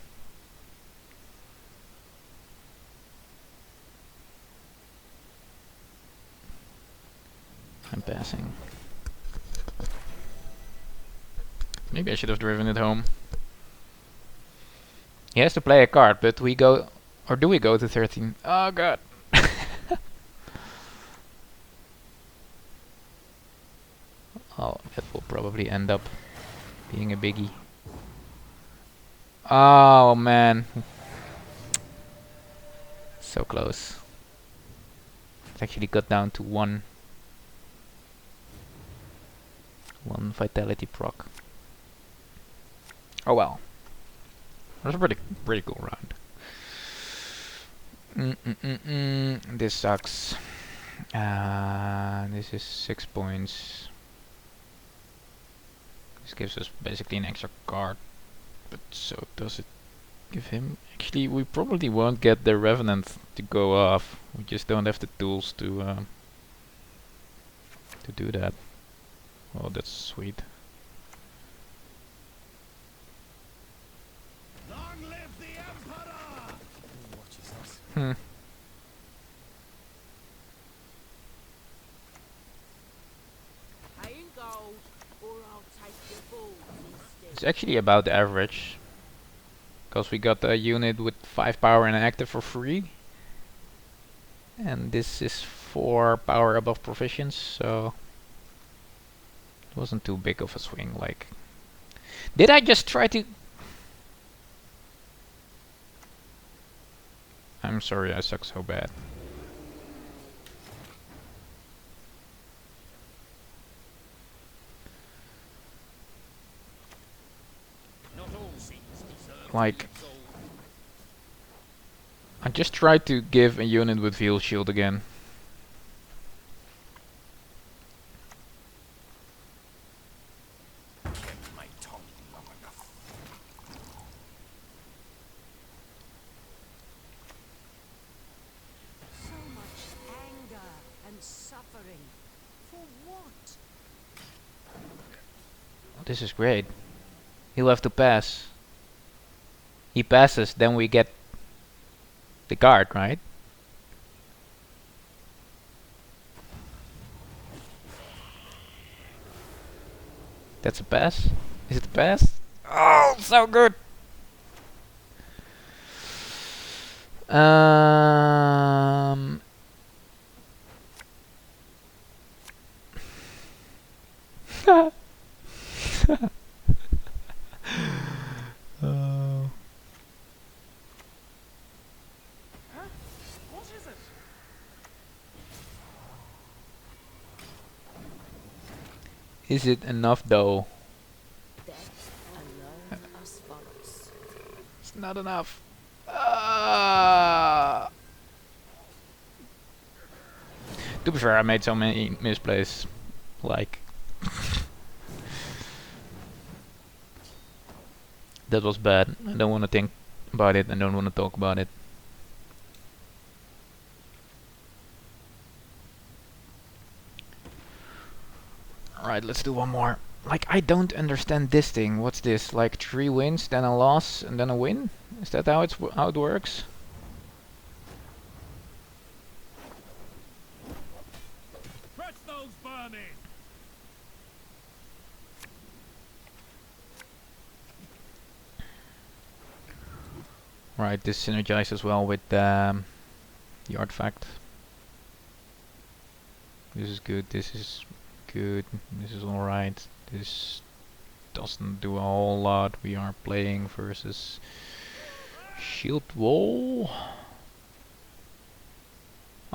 I'm passing. Maybe I should have driven it home. He has to play a card, but we go... Or do we go to 13? Oh god! Oh, that will probably end up being a biggie. Oh man. So close. It actually got down to one vitality proc. Oh well. That was a pretty cool round. This sucks. This is 6 points. This gives us basically an extra card. But so does it give him... Actually, we probably won't get the Revenant to go off. We just don't have the tools to do that. Oh, that's sweet. Long live the Emperor! Who watches us? I ain't gold, or I'll take your balls It's instead. actually about average. Because we got a unit with 5 power and an active for free. And this is 4 power above proficiency, so... It wasn't too big of a swing, like... Did I just try to... I'm sorry, I suck so bad. Not all sins deserve Like... to be absolved. I just tried to give a unit with field shield again. Kept my tongue long enough. So much anger and suffering. For what? This is great. He'll have to pass. He passes, then we get the card, right? That's a pass? Is it a pass? Oh, so good! Oh. Huh? What is it? Is it enough though? Death alone us follows. It's not enough. To be fair, I made so many misplays. Like... that was bad. I don't want to think about it. I don't want to talk about it. Alright, let's do one more. Like, I don't understand this thing. What's this? Like 3 wins, then a loss, and then a win? Is that how how it works? Press those vermin! Right, this synergizes well with the artifact. This is good, this is good, this is alright. This doesn't do a whole lot. We are playing versus Shield Wall.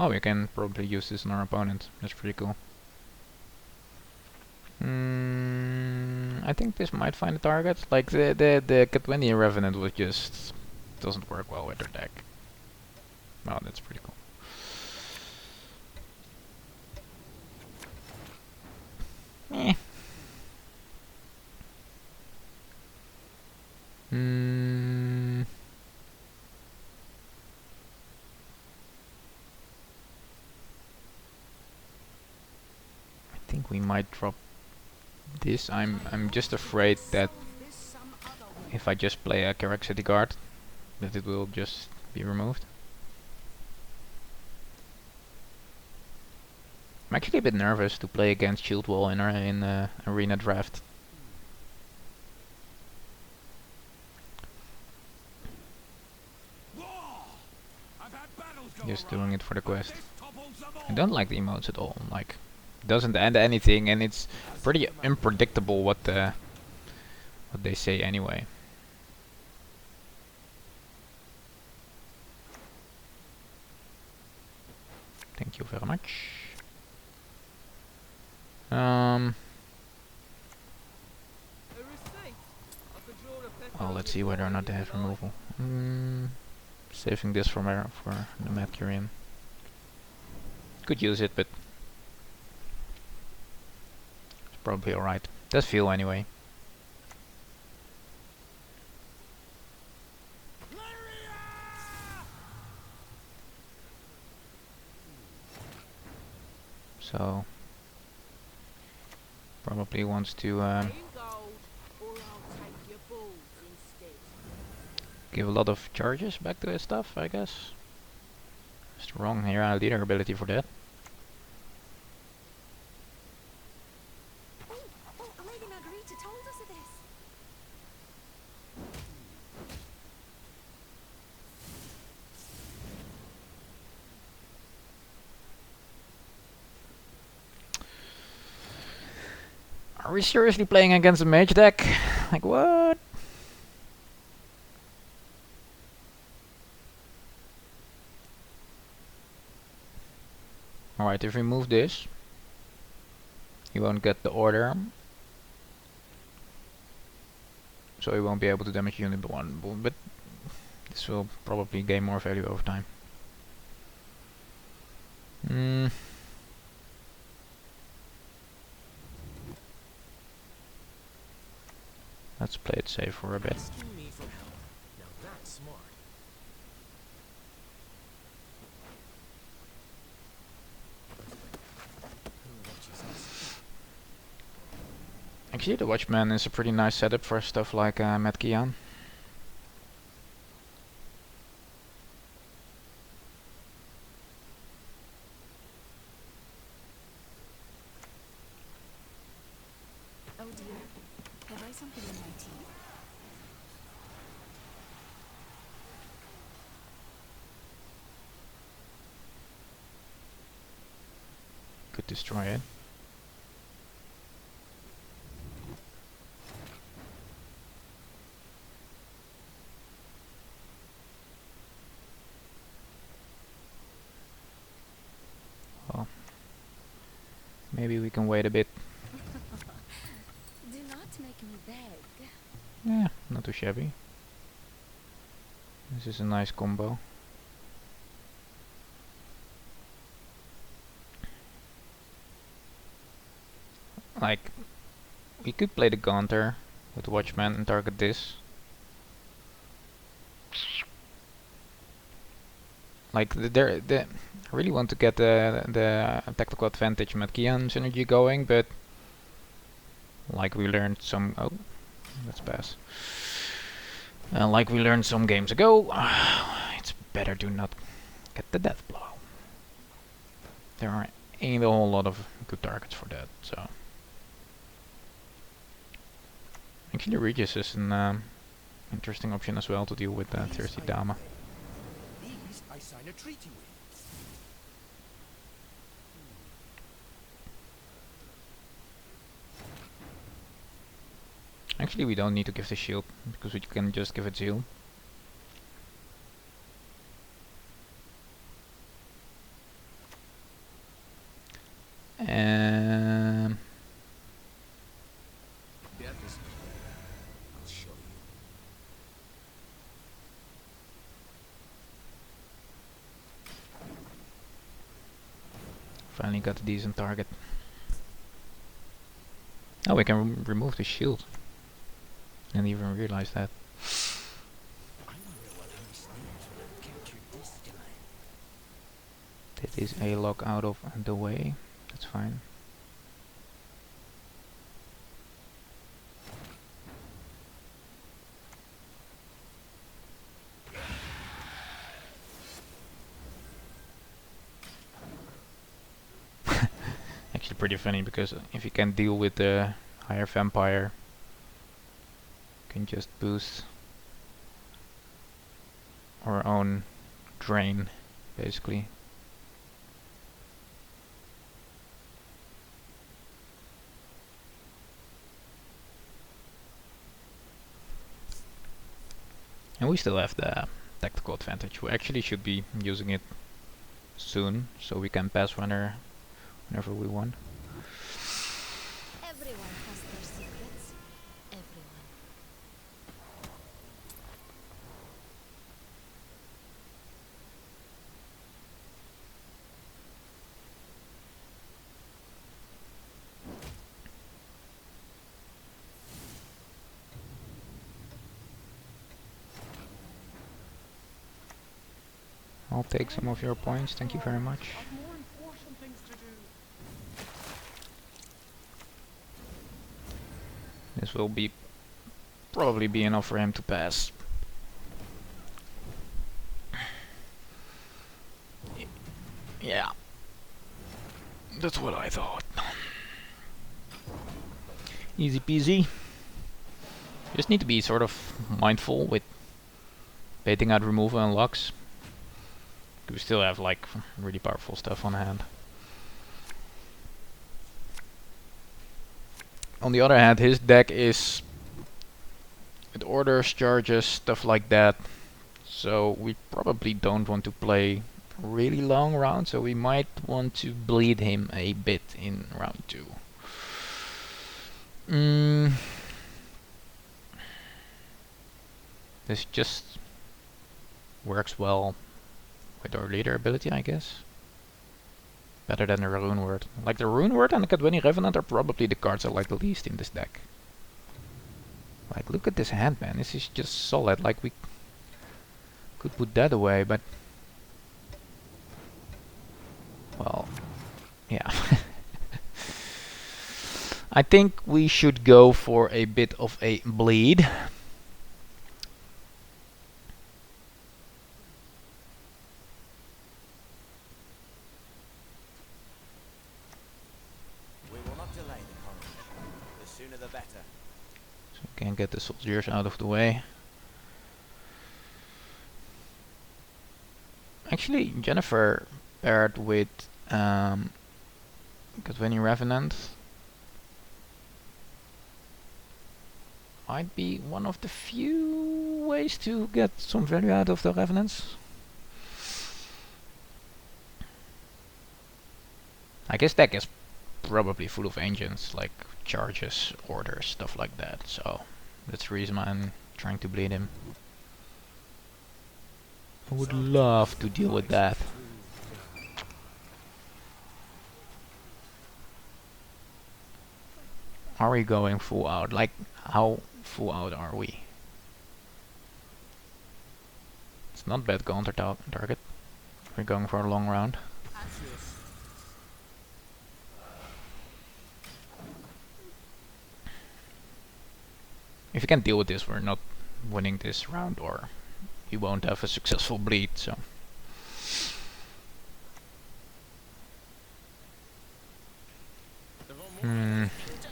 Oh, we can probably use this on our opponent. That's pretty cool. I think this might find a target. Like the Katwini Revenant was just doesn't work well with their deck. Oh, that's pretty cool. Eh. I think we might drop this. I'm just afraid that if I just play a Karak City Guard, that it will just be removed. I'm actually a bit nervous to play against Shield Wall in our arena draft. Just doing it for the quest. I don't like the emotes at all. Like, it doesn't end anything, and it's pretty unpredictable what they say anyway. Thank you very much. Well, let's see whether or not they have removal. Saving this for the Mercurian. Could use it, but it's probably alright. Does feel anyway. So probably wants to give a lot of charges back to his stuff, I guess. Strong here, leader ability for that. Are we seriously playing against a mage deck? Like, what? Alright, if we move this, he won't get the order. So he won't be able to damage unit 1, but this will probably gain more value over time. Let's play it safe for a bit. Actually, the Watchman is a pretty nice setup for stuff like Matt Kian. Oh dear, have I something in my teeth? Could destroy it. Well, maybe we can wait a bit. Do not make me beg. Yeah, not too shabby. This is a nice combo. Like, we could play the Gaunter with Watchman and target this. Like, I really want to get the tactical advantage Matt Kian synergy going, but like we learned some... Oh, let's pass. Like we learned some games ago, it's better to not get the death blow. There ain't a whole lot of good targets for that, so... Actually, Regis is an interesting option as well to deal with Thirsty Dama. These I sign a treaty with. Actually, we don't need to give the shield, because we can just give it Zeal. Listen, I'll show you. Finally got a decent target. Oh, we can remove the shield. Didn't even realize that. I wonder what those snares would have captured this time. That is a lock out of the way. That's fine. Actually pretty funny, because if you can deal with the higher vampire, you can just boost our own drain, basically. And we still have the tactical advantage. We actually should be using it soon, so we can pass runner whenever we want. Everyone has their secrets. Everyone. I'll take some of your points, thank you very much. I've more important things to do. This will be probably be enough for him to pass. Yeah, that's what I thought. Easy peasy. Just need to be sort of mindful with baiting out removal and locks. We still have like really powerful stuff on hand. On the other hand, his deck is with orders, charges, stuff like that. So we probably don't want to play really long rounds, so we might want to bleed him a bit in round 2. This just works well with our leader ability, I guess. Better than the Rune Word. Like the Rune Word and the Cadweni Revenant are probably the cards I like the least in this deck. Like, look at this hand, man. This is just solid. Like, we could put that away, but... well, yeah. I think we should go for a bit of a bleed. Can get the soldiers out of the way. Actually, Jennifer paired with Cadweni Revenant might be one of the few ways to get some value out of the Revenants. I guess deck is probably full of ancients, like charges, orders, stuff like that, so that's the reason I'm trying to bleed him. I would love to deal with that. Are we going full out? Like, how full out are we? It's not bad counter target. We're going for a long round. If you can deal with this, we're not winning this round, or we won't have a successful bleed, so.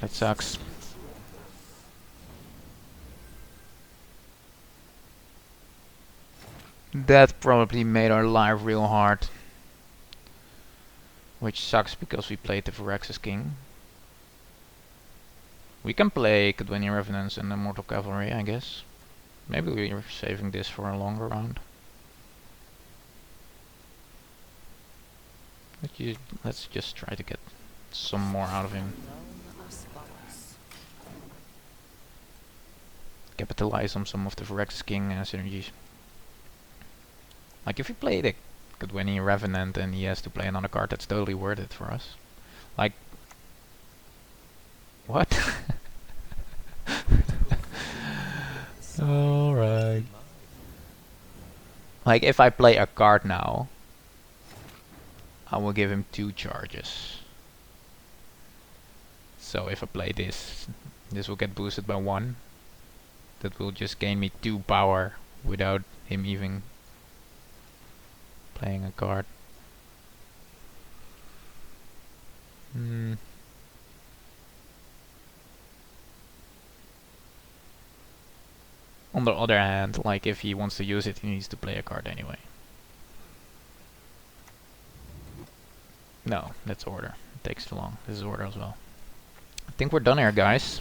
That sucks. That probably made our life real hard. Which sucks because we played the Viraxis King. We can play Cadweni Revenants and the Mortal Cavalry, I guess. Maybe we're saving this for a longer round. Let's just try to get some more out of him. capitalize on some of the Phyrexian King synergies. Like if you play the Gwent Revenant and he has to play another card, that's totally worth it for us. Like, what? Alright. Like if I play a card now, I will give him 2 charges. So if I play this, this will get boosted by 1. That will just gain me 2 power without him even playing a card. On the other hand, like if he wants to use it, he needs to play a card anyway. No, that's order. It takes too long. This is order as well. I think we're done here, guys.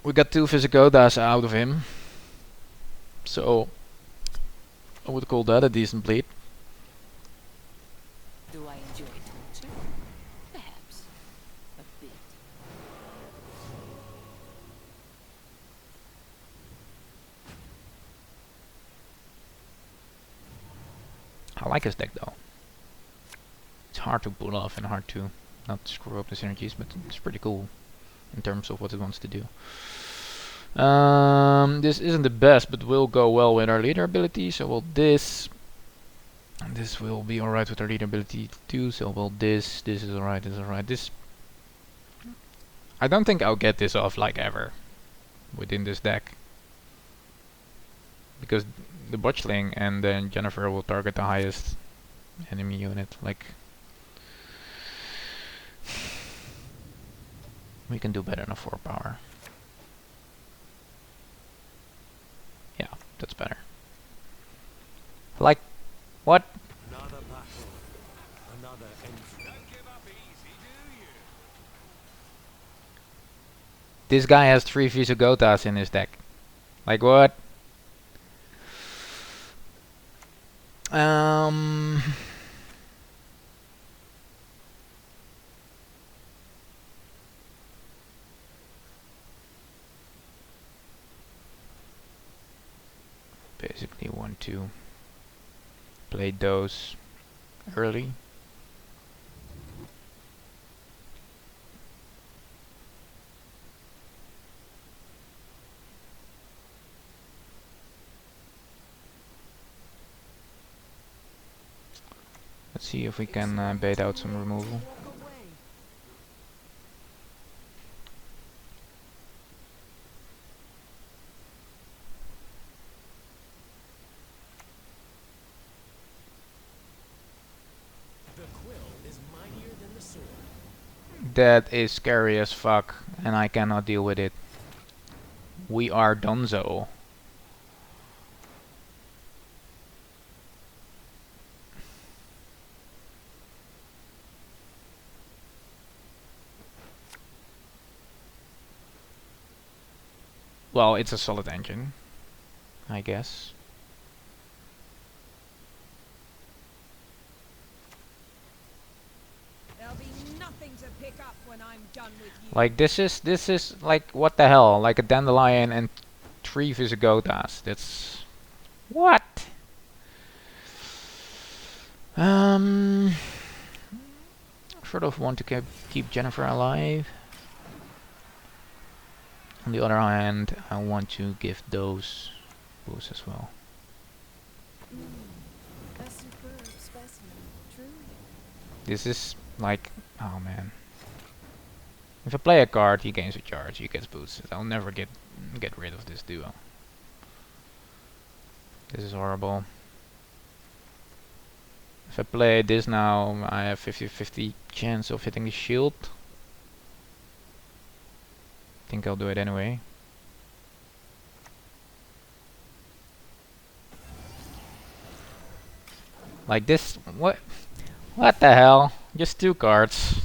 We got 2 Visigothas out of him. So, I would call that a decent bleed. Do I enjoy torture? Perhaps. A bit. I like his deck though. It's hard to pull off and hard to not screw up the synergies, but it's pretty cool in terms of what it wants to do. This isn't the best, but will go well with our leader ability, so will this. And this will be alright with our leader ability too, so will this. This is alright, this is alright. This, I don't think I'll get this off like ever within this deck. Because the botchling and then Jennifer will target the highest enemy unit. Like, we can do better than a 4 power. Yeah, that's better. Like, what? Another battle, another entry. Don't give up easy, do you? This guy has 3 Visigothas in his deck. Like what? Basically want to play those early. Let's see if we can bait out some removal. The quill is mightier than the sword. That is scary as fuck, and I cannot deal with it. We are donezo. Well, it's a solid engine, I guess. There'll be nothing to pick up when I'm done with you. Like this is like what the hell? Like a dandelion and 3 Visigothas. That's what? Sort of want to keep Jennifer alive. On the other hand, I want to give those boosts as well. A superb specimen, truly. This is like, oh man. If I play a card, he gains a charge, he gets boosted. I'll never get rid of this duo. This is horrible. If I play this now, I have 50-50 chance of hitting the shield. Think I'll do it anyway. Like this, what the hell? Just 2 cards.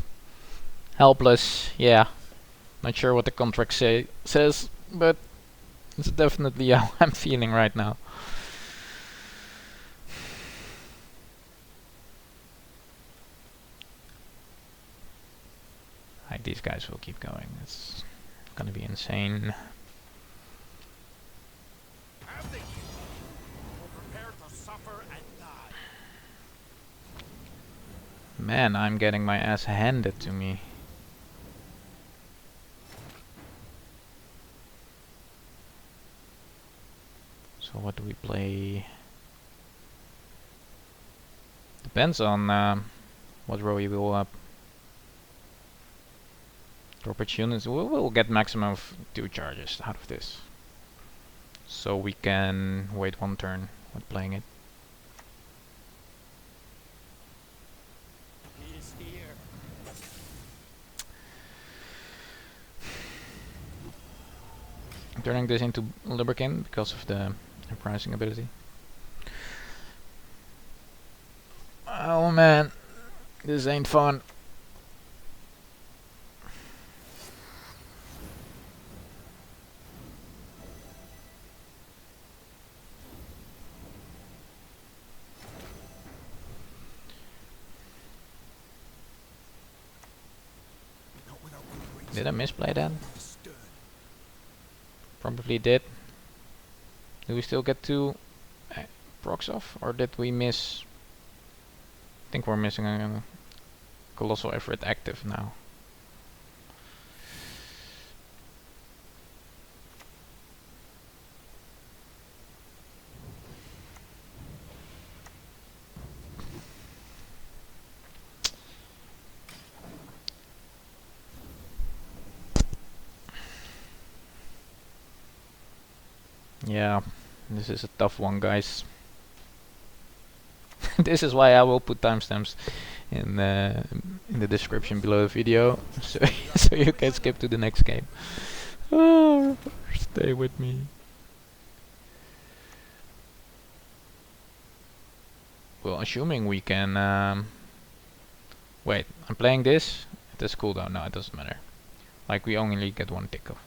Helpless, yeah. Not sure what the contract says, but it's definitely how I'm feeling right now. Like these guys will keep going. Gonna be insane. Have the or prepare to suffer and die. Man, I'm getting my ass handed to me. So what do we play? Depends on what row you go up. The opportunities, we'll get maximum of 2 charges out of this. So we can wait 1 turn when playing it. He is here. I'm turning this into lubricant because of the pricing ability. Oh man, this ain't fun. Not without good reason. Did I misplay that? Stern. Probably did. Do we still get 2 procs off, or did we miss? I think we're missing a colossal effort active now. Yeah, this is a tough one, guys. This is why I will put timestamps in the description below the video, so so you can skip to the next game. Oh, stay with me. Well, assuming we can. Wait, I'm playing this. It has cooldown. No, it doesn't matter. Like we only get 1 tick off.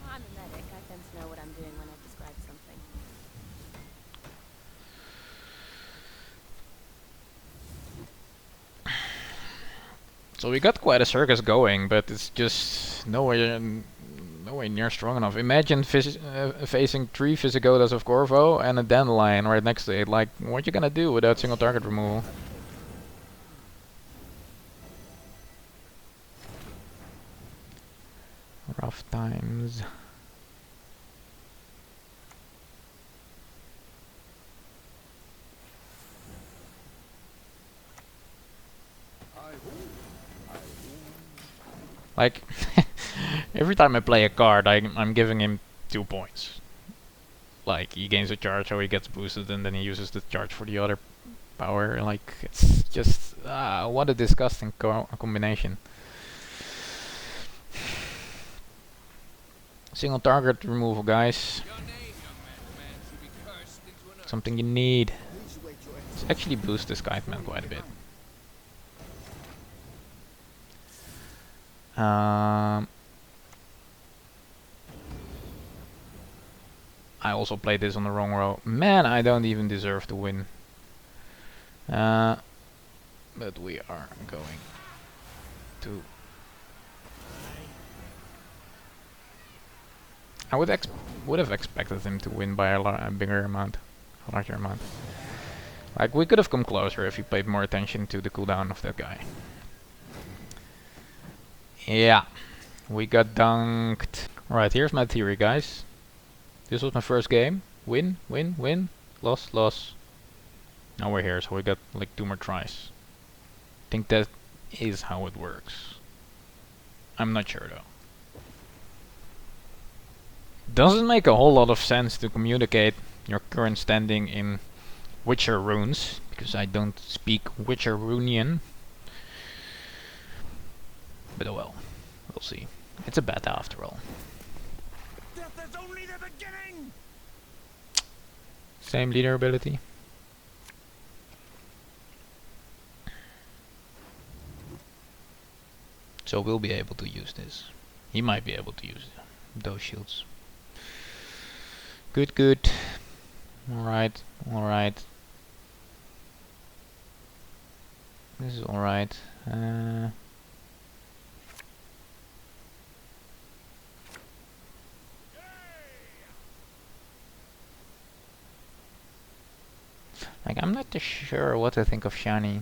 I'm a medic. I tend to know what I'm doing when I describe something. So we got quite a circus going, but it's just nowhere near strong enough. Imagine facing 3 Visigoths of Corvo and a Dandelion right next to it. Like, what you gonna do without single target removal? Rough times. Like, every time I play a card, I'm giving him 2 points. Like, he gains a charge, so he gets boosted, and then he uses the charge for the other power. Like, it's just what a disgusting combination. Single target removal, guys. Your name, young man, should be cursed into an earth. Something you need. Let's actually boost this Kite-Man quite a bit. I also played this on the wrong row. Man, I don't even deserve to win. But we are going to. I would have expected him to win by a bigger amount, a larger amount. Like, we could have come closer if he paid more attention to the cooldown of that guy. Yeah, we got dunked. Right, here's my theory, guys. This was my first game. Win, win, win. Loss, loss. Now we're here, so we got like 2 more tries. Think that is how it works. I'm not sure though. Doesn't make a whole lot of sense to communicate your current standing in Witcher runes, because I don't speak Witcher Runian. But oh well, we'll see. It's a beta after all. Death is only the beginning. Same leader ability. So we'll be able to use this. He might be able to use those shields. Good, good. Alright, alright. This is alright. Like, I'm not too sure what to think of shiny.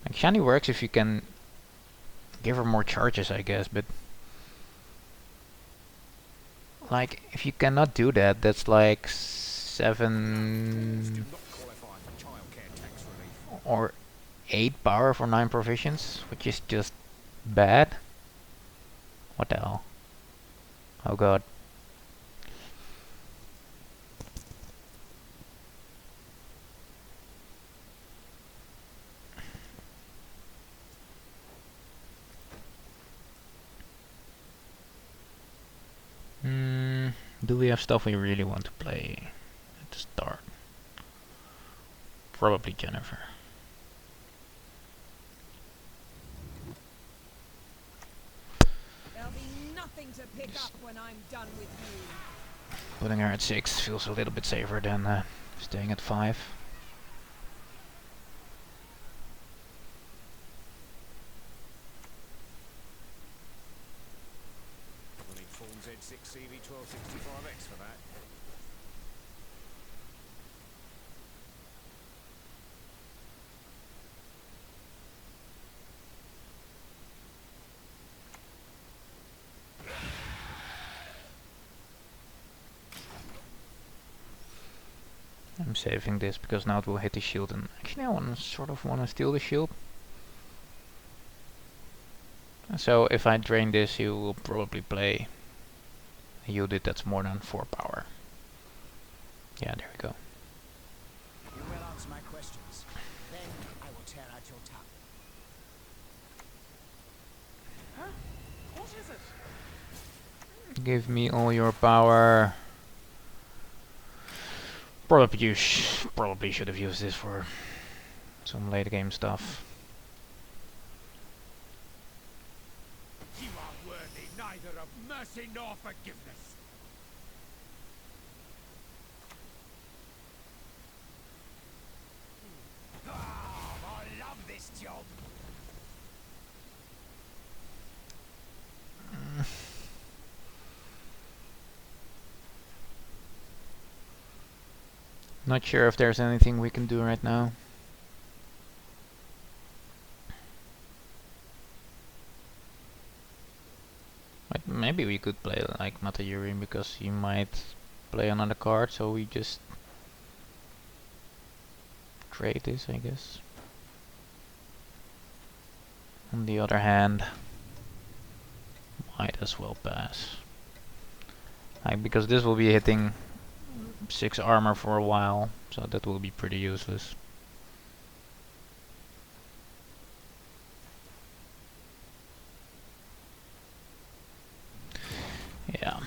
Like, shiny works if you can give her more charges, I guess, but like, if you cannot do that, that's like 7 or 8 power for 9 provisions, which is just bad. What the hell? Oh god. Do we have stuff we really want to play at the start? Probably Jennifer. There'll be nothing to pick up when I'm done with you. Putting her at 6 feels a little bit safer than staying at 5. We'll need Fawn Z6 CV1265X for that. I'm saving this because now it will hit the shield, and actually I sort of want to steal the shield. So if I drain this, you will probably play a unit that's more than 4 power. Yeah, there we go. You will answer my questions. Then I will tear out your tongue. Huh? What is it? Give me all your power. Probably should have used this for some late game stuff. You are worthy neither of mercy nor forgiveness. Ah, I love this job. Not sure if there's anything we can do right now. But maybe we could play like Matayuri because he might play another card, so we just trade this, I guess. On the other hand, might as well pass. Like, because this will be hitting 6 armor for a while, so that will be pretty useless. Yeah.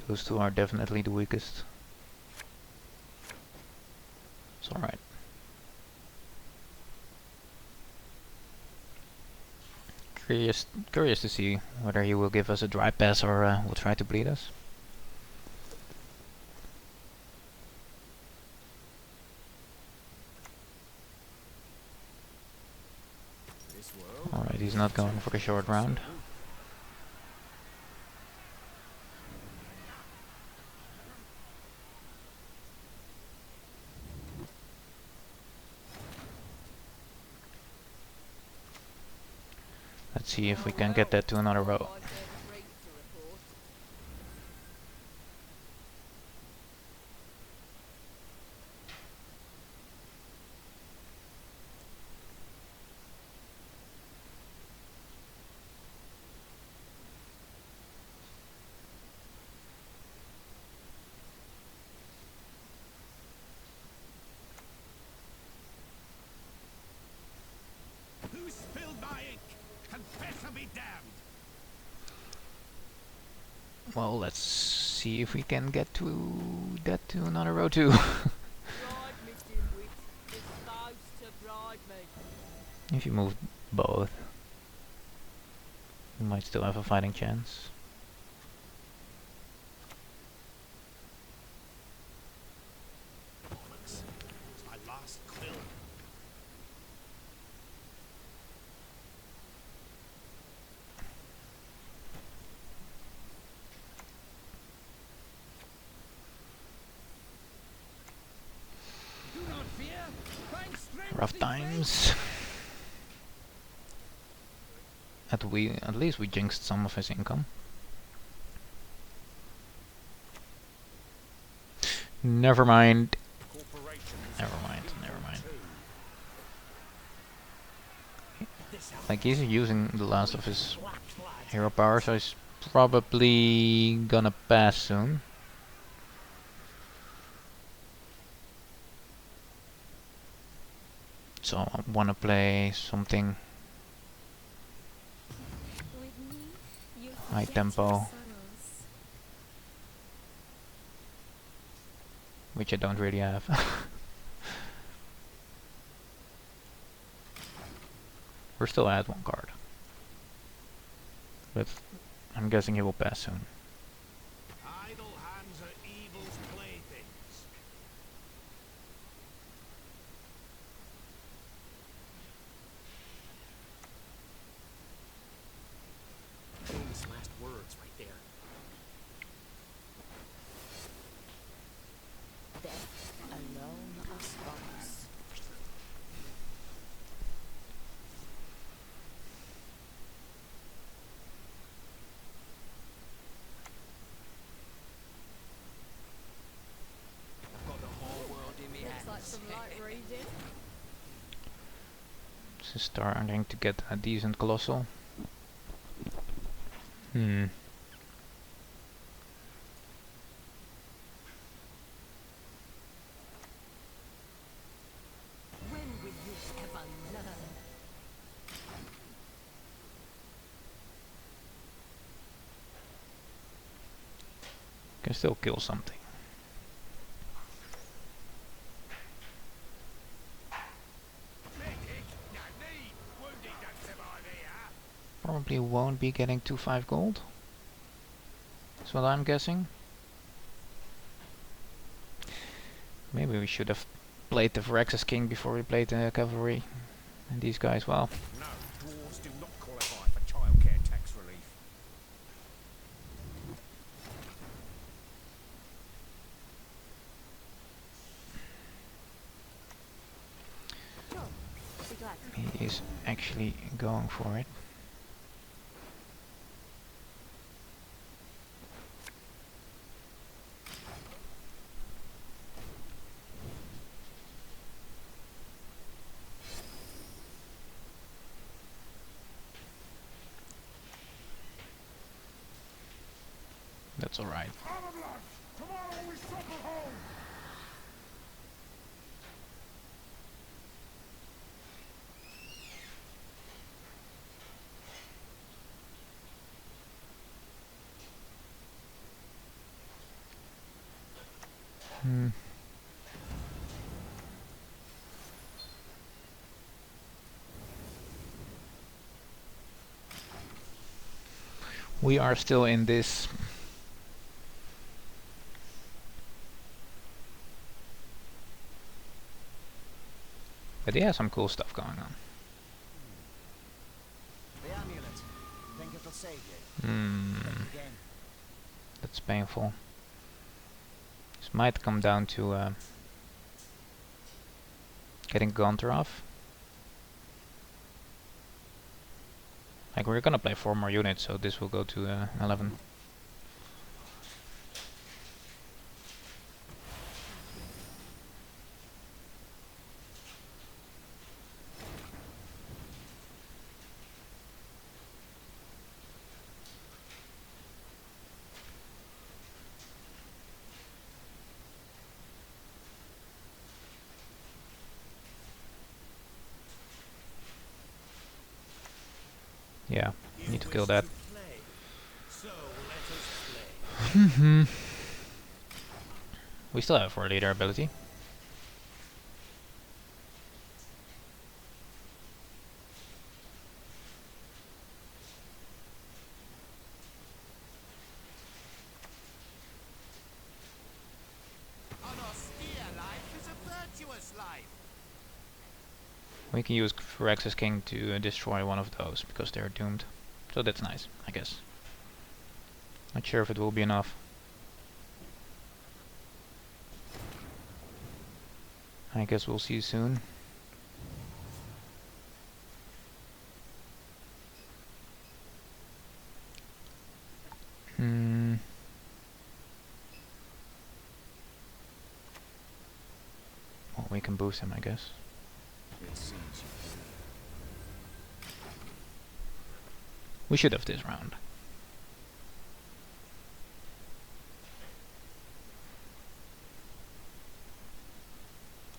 Those two are definitely the weakest. It's alright. Curious to see whether he will give us a dry pass or will try to bleed us. Alright, he's not going for the short round. Let's see if we can get that to another row. Who spilled my ink? Confess or be damned. Well, let's see if we can get to that to another row too. Bride me, Dimwit. You're supposed to bride me. If you move both, you might still have a fighting chance. Bollocks. It's my last quill. Do not fear. Find strength Rough in times. At least we jinxed some of his income. Never mind. Never mind. Never mind. Like he's using the last of his hero power, so he's probably gonna pass soon. So I wanna play something With me, you high forget your tempo, sorrows. which I don't really have. We're still at one card, but I'm guessing he will pass soon. Idle hands are evil's playthings. Famous last words right there. Death alone us bonds. I've got the whole world in me Looks like hands. some light reading. This is starting to get a decent colossal. Hmm. When will you ever learn? Can still kill something. Medic, no need. Wounded don't survive here. Probably won't be getting 2-5 gold. That's what I'm guessing. Maybe we should have played the Virax's King before we played the cavalry. And these guys, well, No, dwarves do not qualify for childcare tax relief. Sure. Be glad to. he is actually going for it. That's alright. Tomorrow we suffer home. Hmm. We are still in this. But he has some cool stuff going on. The amulet. Think it'll save you? Hmm. Again. That's painful. This might come down to getting Gunter off. Like we're gonna play 4 more units, so this will go to 11. Yeah, need to kill that. So let us play. We still have our leader ability. An austere life is a virtuous life. We can use Rex's King to destroy one of those because they're doomed. So that's nice, I guess. Not sure if it will be enough. I guess we'll see soon. Well, we can boost him, I guess. It seems you We should have this round.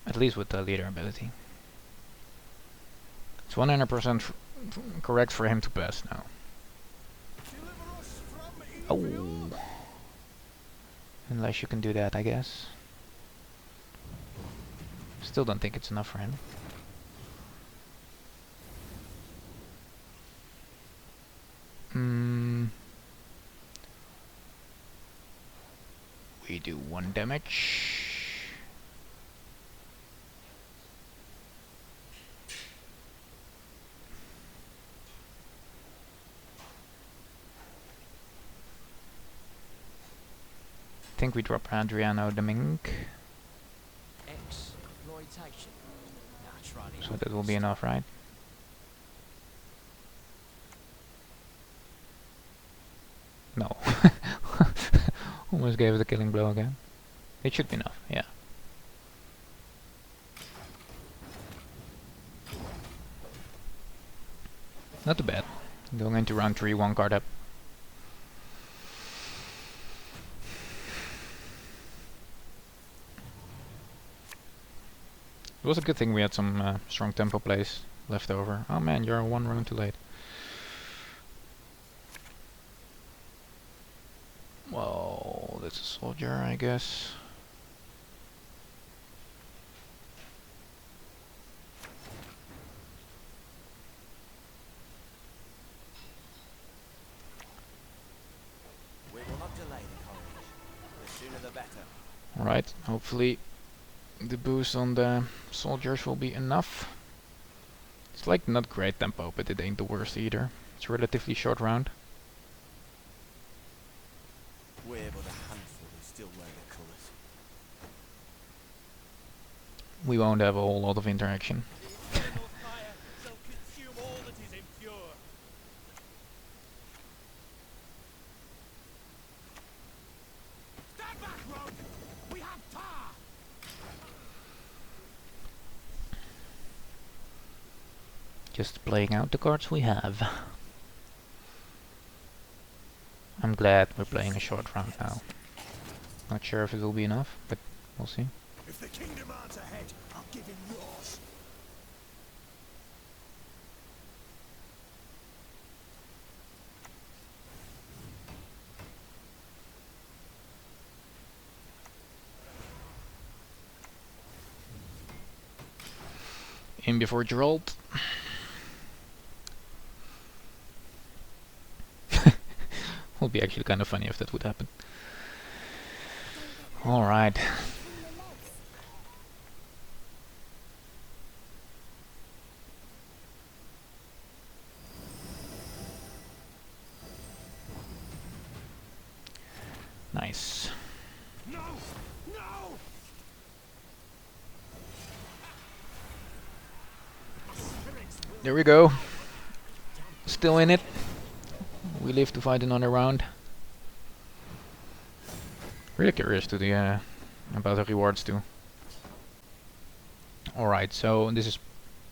At least with the leader ability. It's 100% correct for him to pass now. deliver us from Oh. Unless you can do that, I guess. Still don't think it's enough for him. We do 1 damage. I think we drop Adriano the Mink, exploitation. Naturally. so that will be enough, right? No. Almost gave it a killing blow again. It should be enough, yeah. Not too bad. Going into round 3, 1 card up. It was a good thing we had some strong tempo plays left over. Oh man, you're 1 round too late. Well, that's a soldier, I guess. We will not delay the courage. The sooner the better. Alright, hopefully the boost on the soldiers will be enough. It's like not great tempo, but it ain't the worst either. It's a relatively short round. We're but a handful who still wear the colours. We won't have a whole lot of interaction. The infernal fire shall consume all that is impure. Stand back, Rogue! We have tar! Just playing out the cards we have. I'm glad we're playing a short round now. Not sure if it will be enough, but we'll see. If the king demands a head, I'll give him yours. In before Geralt. Would be actually kind of funny if that would happen. Alright. Nice. No! No! There we go. Still in it. We live to fight another round. Really curious to the about the rewards too. Alright, so this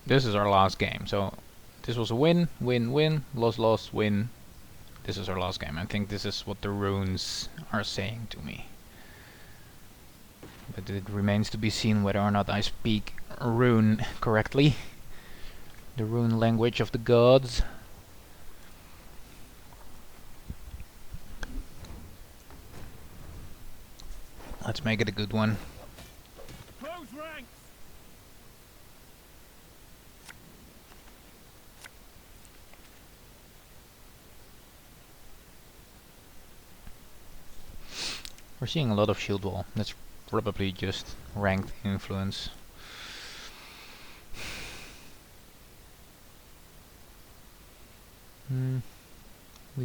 is our last game. So this was a win, win, win, loss, loss, win. This is our last game. I think this is what the runes are saying to me. But it remains to be seen whether or not I speak rune correctly. The rune language of the gods. Let's make it a good one. Close ranks! We're seeing a lot of shield wall. That's probably just ranked influence. We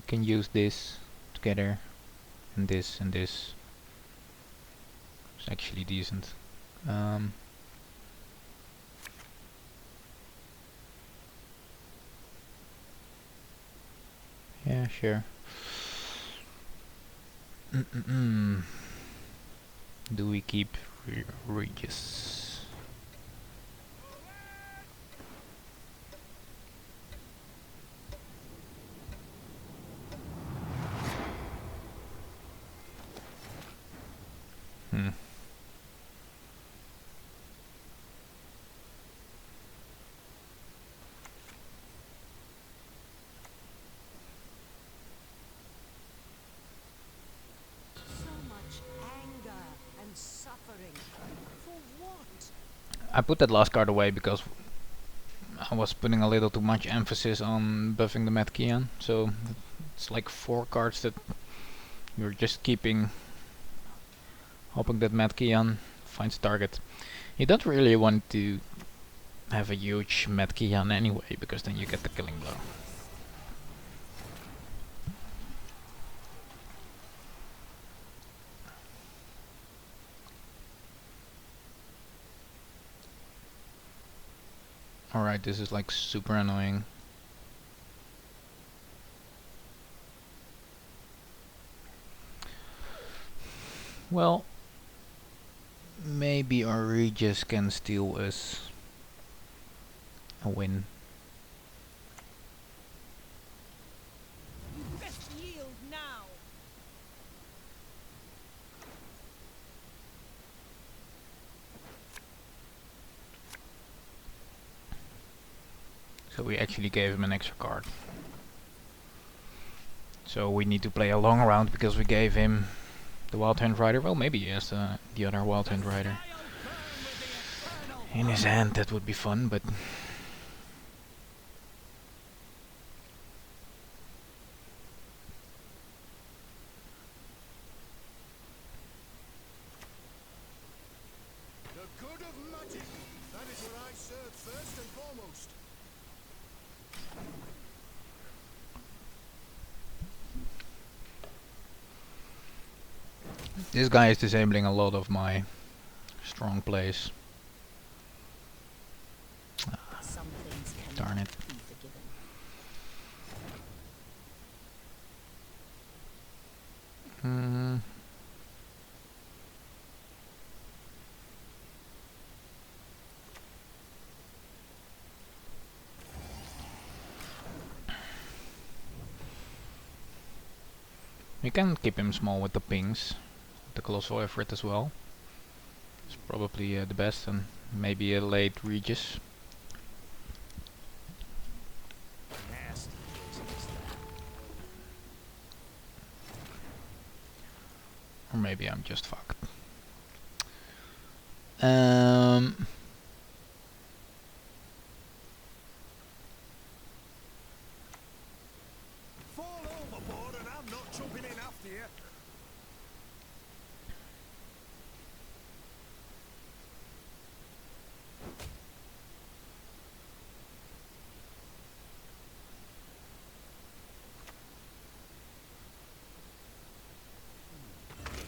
can use this together, and this and this. It's actually decent. Yeah, sure. Do we keep Regis? So much anger and suffering. For what? I put that last card away because I was putting a little too much emphasis on buffing the Mad Keon, so it's like 4 cards that you're just keeping, hoping that Mad Keon finds target. You don't really want to have a huge Mad Keon anyway, because then you get the killing blow. Alright, this is like super annoying. Well, maybe our Regis can steal us a win. You best yield now. So we actually gave him an extra card. So we need to play a long round because we gave him the Wild Hand Rider. Well, maybe he has the other Wild Hand Rider in his hand. That would be fun, but The good of magic. That is what I serve first and foremost. this guy is disabling a lot of my strong plays. Some things cannot Darn it. be forgiven. We can keep him small with the pings, the colossal effort as well. It's probably the best, and maybe a late Regis. Nasty business, that. Or maybe I'm just fucked. Fall overboard and I'm not jumping in after you.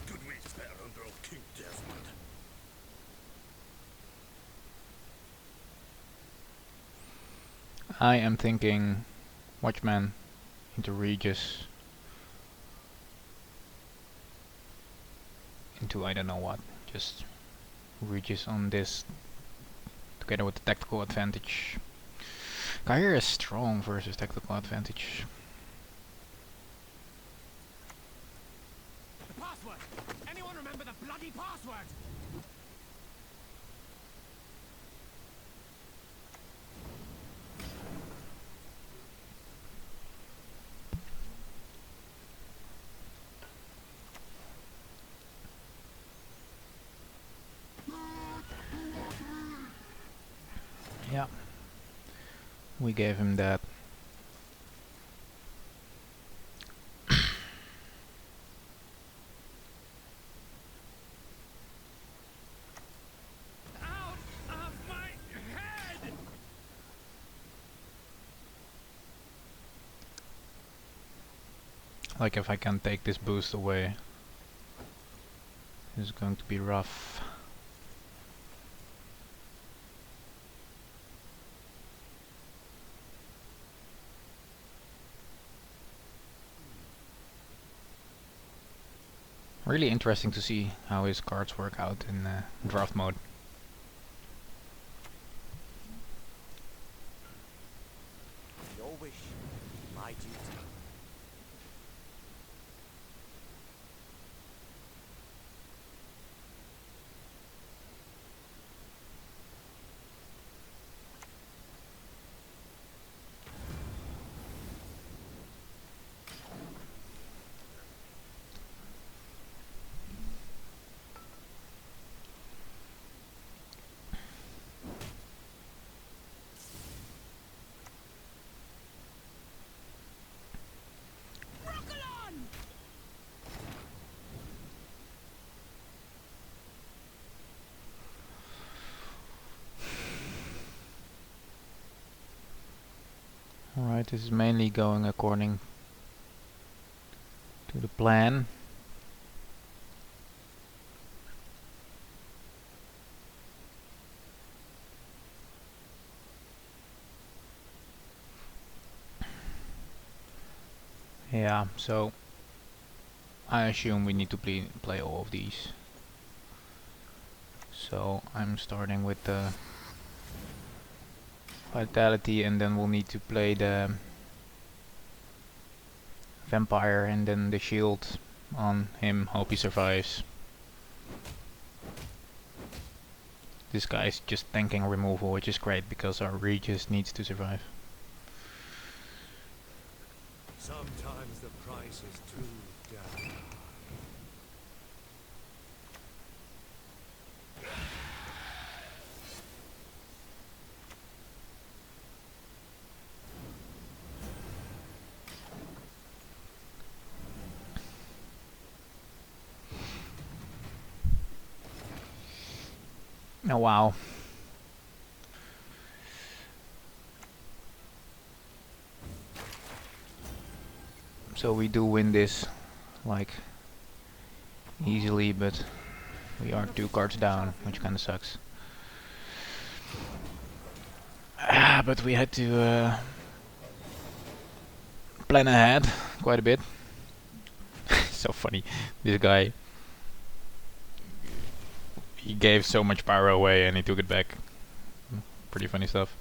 Good weeks there under old King Desmond. I am thinking Watchman into Regis into I don't know what, just Regis on this together with the tactical advantage. Kair is strong versus tactical advantage. The password! Anyone remember the bloody password? We gave him that. Out of my head! Like if I can take this boost away, it's going to be rough. Really interesting to see how his cards work out in draft mode. Your wish, my duty. Alright, this is mainly going according to the plan. Yeah, so I assume we need to play all of these. So I'm starting with the vitality, and then we'll need to play the vampire and then the shield on him. Hope he survives. This guy's just tanking removal, which is great because our Regis needs to survive. Sometimes the price is too damn. Oh wow. So we do win this, like, easily, but we are 2 cards down, which kinda sucks. But we had to plan ahead quite a bit. So funny, this guy. He gave so much power away and he took it back. Pretty funny stuff.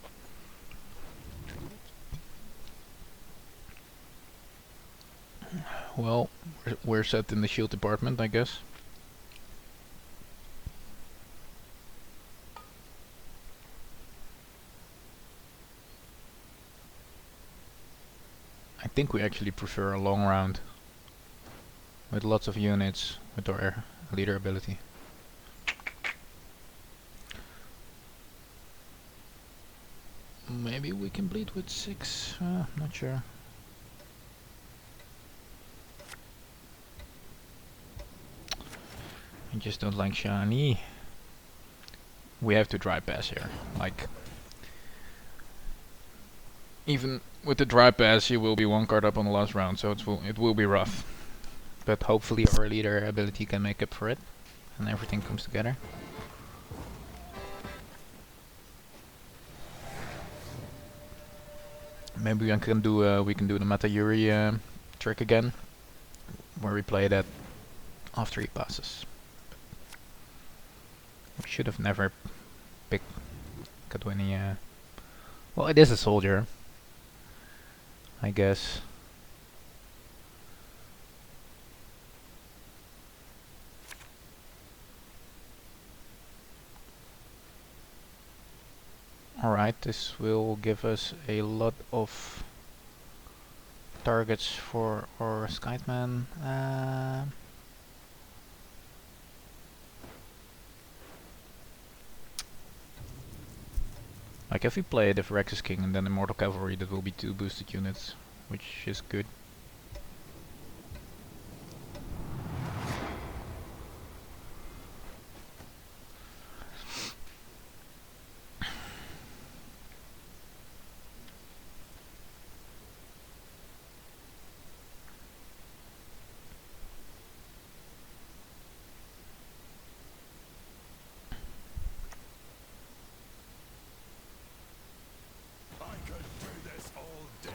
Well, we're set in the shield department, I guess. I think we actually prefer a long round with lots of units with our leader ability. Maybe we can bleed with 6, not sure. I just don't like Shani. We have to dry pass here. Like, even with the dry pass, he will be 1 card up on the last round, so it will be rough. But hopefully our leader ability can make up for it, and everything comes together. Maybe we can do the Meta Yuri trick again, where we play that after he passes. We should have never picked Kadwini. Well, it is a soldier, I guess. Alright, this will give us a lot of targets for our Skyman. Like if we play the Phyrexian King and then Immortal Cavalry, that will be 2 boosted units, which is good. I could do this all day.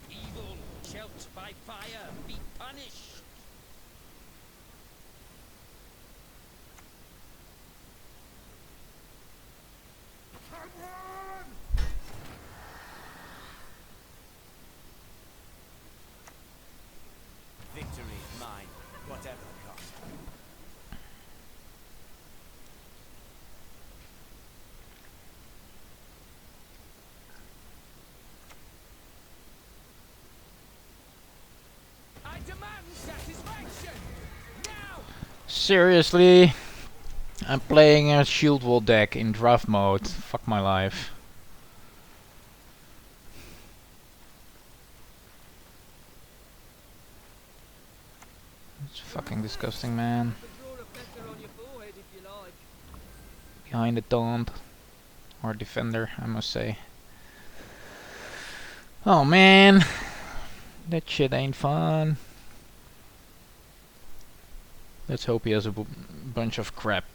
Evil, shalt by fire, be punished. Victory is mine, whatever the cost. I demand satisfaction! Now! Seriously? I'm playing a shield wall deck in draft mode. Fuck my life. It's fucking disgusting, man. Could draw a feather on your forehead if you like. Behind the taunt. Or defender, I must say. Oh man. That shit ain't fun. Let's hope he has a bunch of crap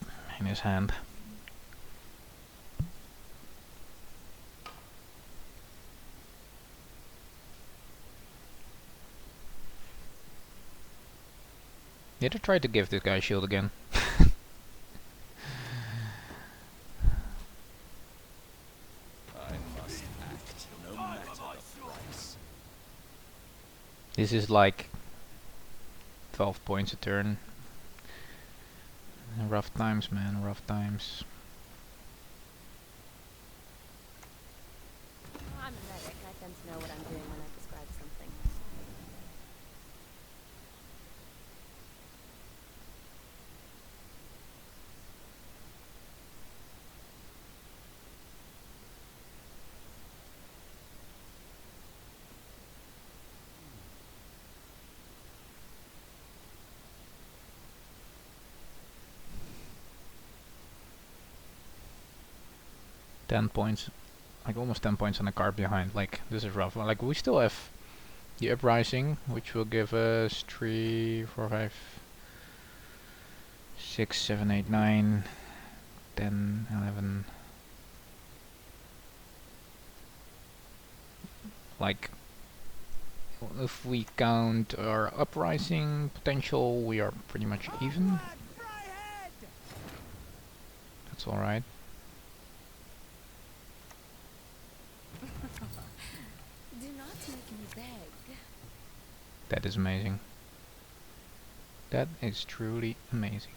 in his hand. Did I try to give this guy shield again? I must act, no matter the price. This is like 12 points a turn. Rough times, man, rough times. I'm a medic. I tend to know what I'm doing when I prescribe something. £10, like almost 10 points on the card behind. Like this is rough. Like we still have the uprising, which will give us 3, 4, 5, 6, 7, 8, 9, 10, 11. Like if we count our uprising potential, we are pretty much even. That's alright. Do not make me beg. That is amazing. That is truly amazing.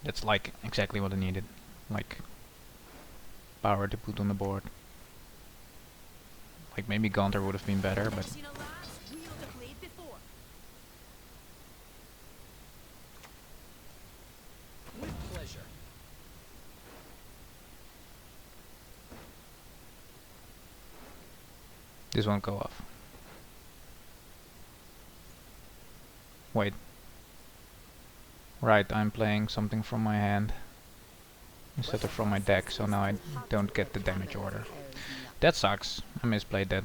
That's like exactly what I needed. Like power to put on the board. Like maybe Gaunter would have been better, but Seen a lass wield a blade before. With pleasure. this won't go off. Wait. Right, I'm playing something from my hand instead of from my deck, so now I don't get the damage order. That sucks. I misplayed that.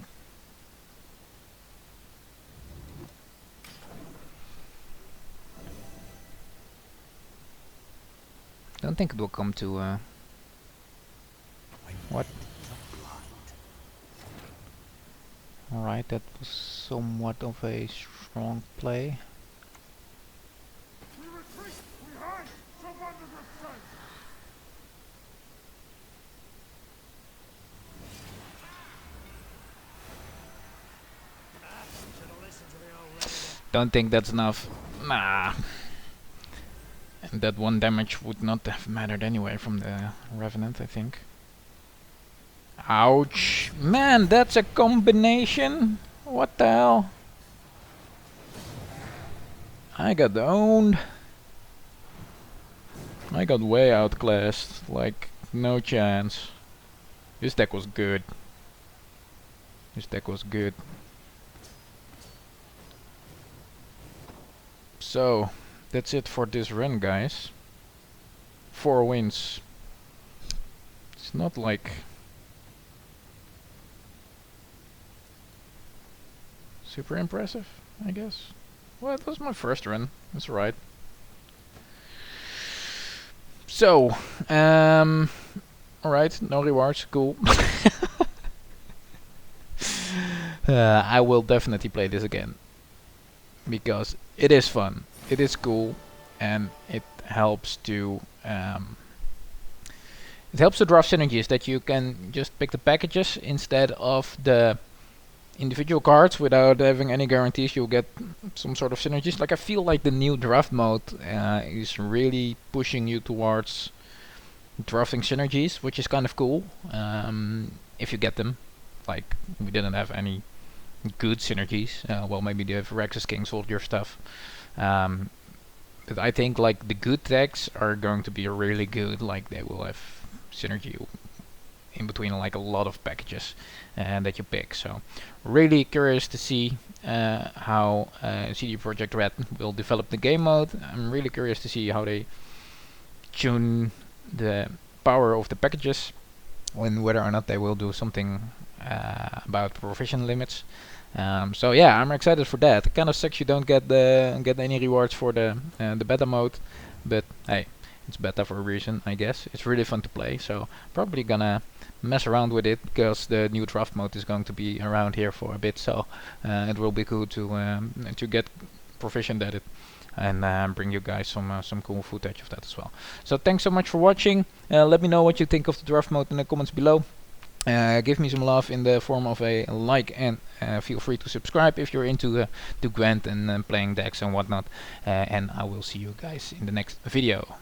Don't think it will come to what? Alright, that was somewhat of a strong play. Don't think that's enough. Nah. And that 1 damage would not have mattered anyway from the Revenant, I think. Ouch. Man, that's a combination. What the hell? I got owned. I got way outclassed. Like, no chance. This deck was good. This deck was good. So, that's it for this run, guys. 4 wins. It's not like super impressive, I guess. Well, it was my first run. That's right. So, alright, no rewards, cool. I will definitely play this again. Because it is fun, it is cool, and it helps to draft synergies that you can just pick the packages instead of the individual cards without having any guarantees you'll get some sort of synergies. Like, I feel like the new draft mode is really pushing you towards drafting synergies, which is kind of cool if you get them. Like, we didn't have any good synergies. Well, maybe the Rex's King Soldier stuff. But I think like the good decks are going to be really good. Like, they will have synergy in between like a lot of packages that you pick. So really curious to see how CD Projekt Red will develop the game mode. I'm really curious to see how they tune the power of the packages and whether or not they will do something about provision limits. So yeah, I'm excited for that. It kind of sucks you don't get any rewards for the beta mode, but hey, it's beta for a reason, I guess. It's really fun to play, so probably gonna mess around with it because the new draft mode is going to be around here for a bit. So it will be cool to get proficient at it and bring you guys some cool footage of that as well. So thanks so much for watching. Let me know what you think of the draft mode in the comments below. Give me some love in the form of a like, and feel free to subscribe if you're into Gwent and playing decks and whatnot. And I will see you guys in the next video.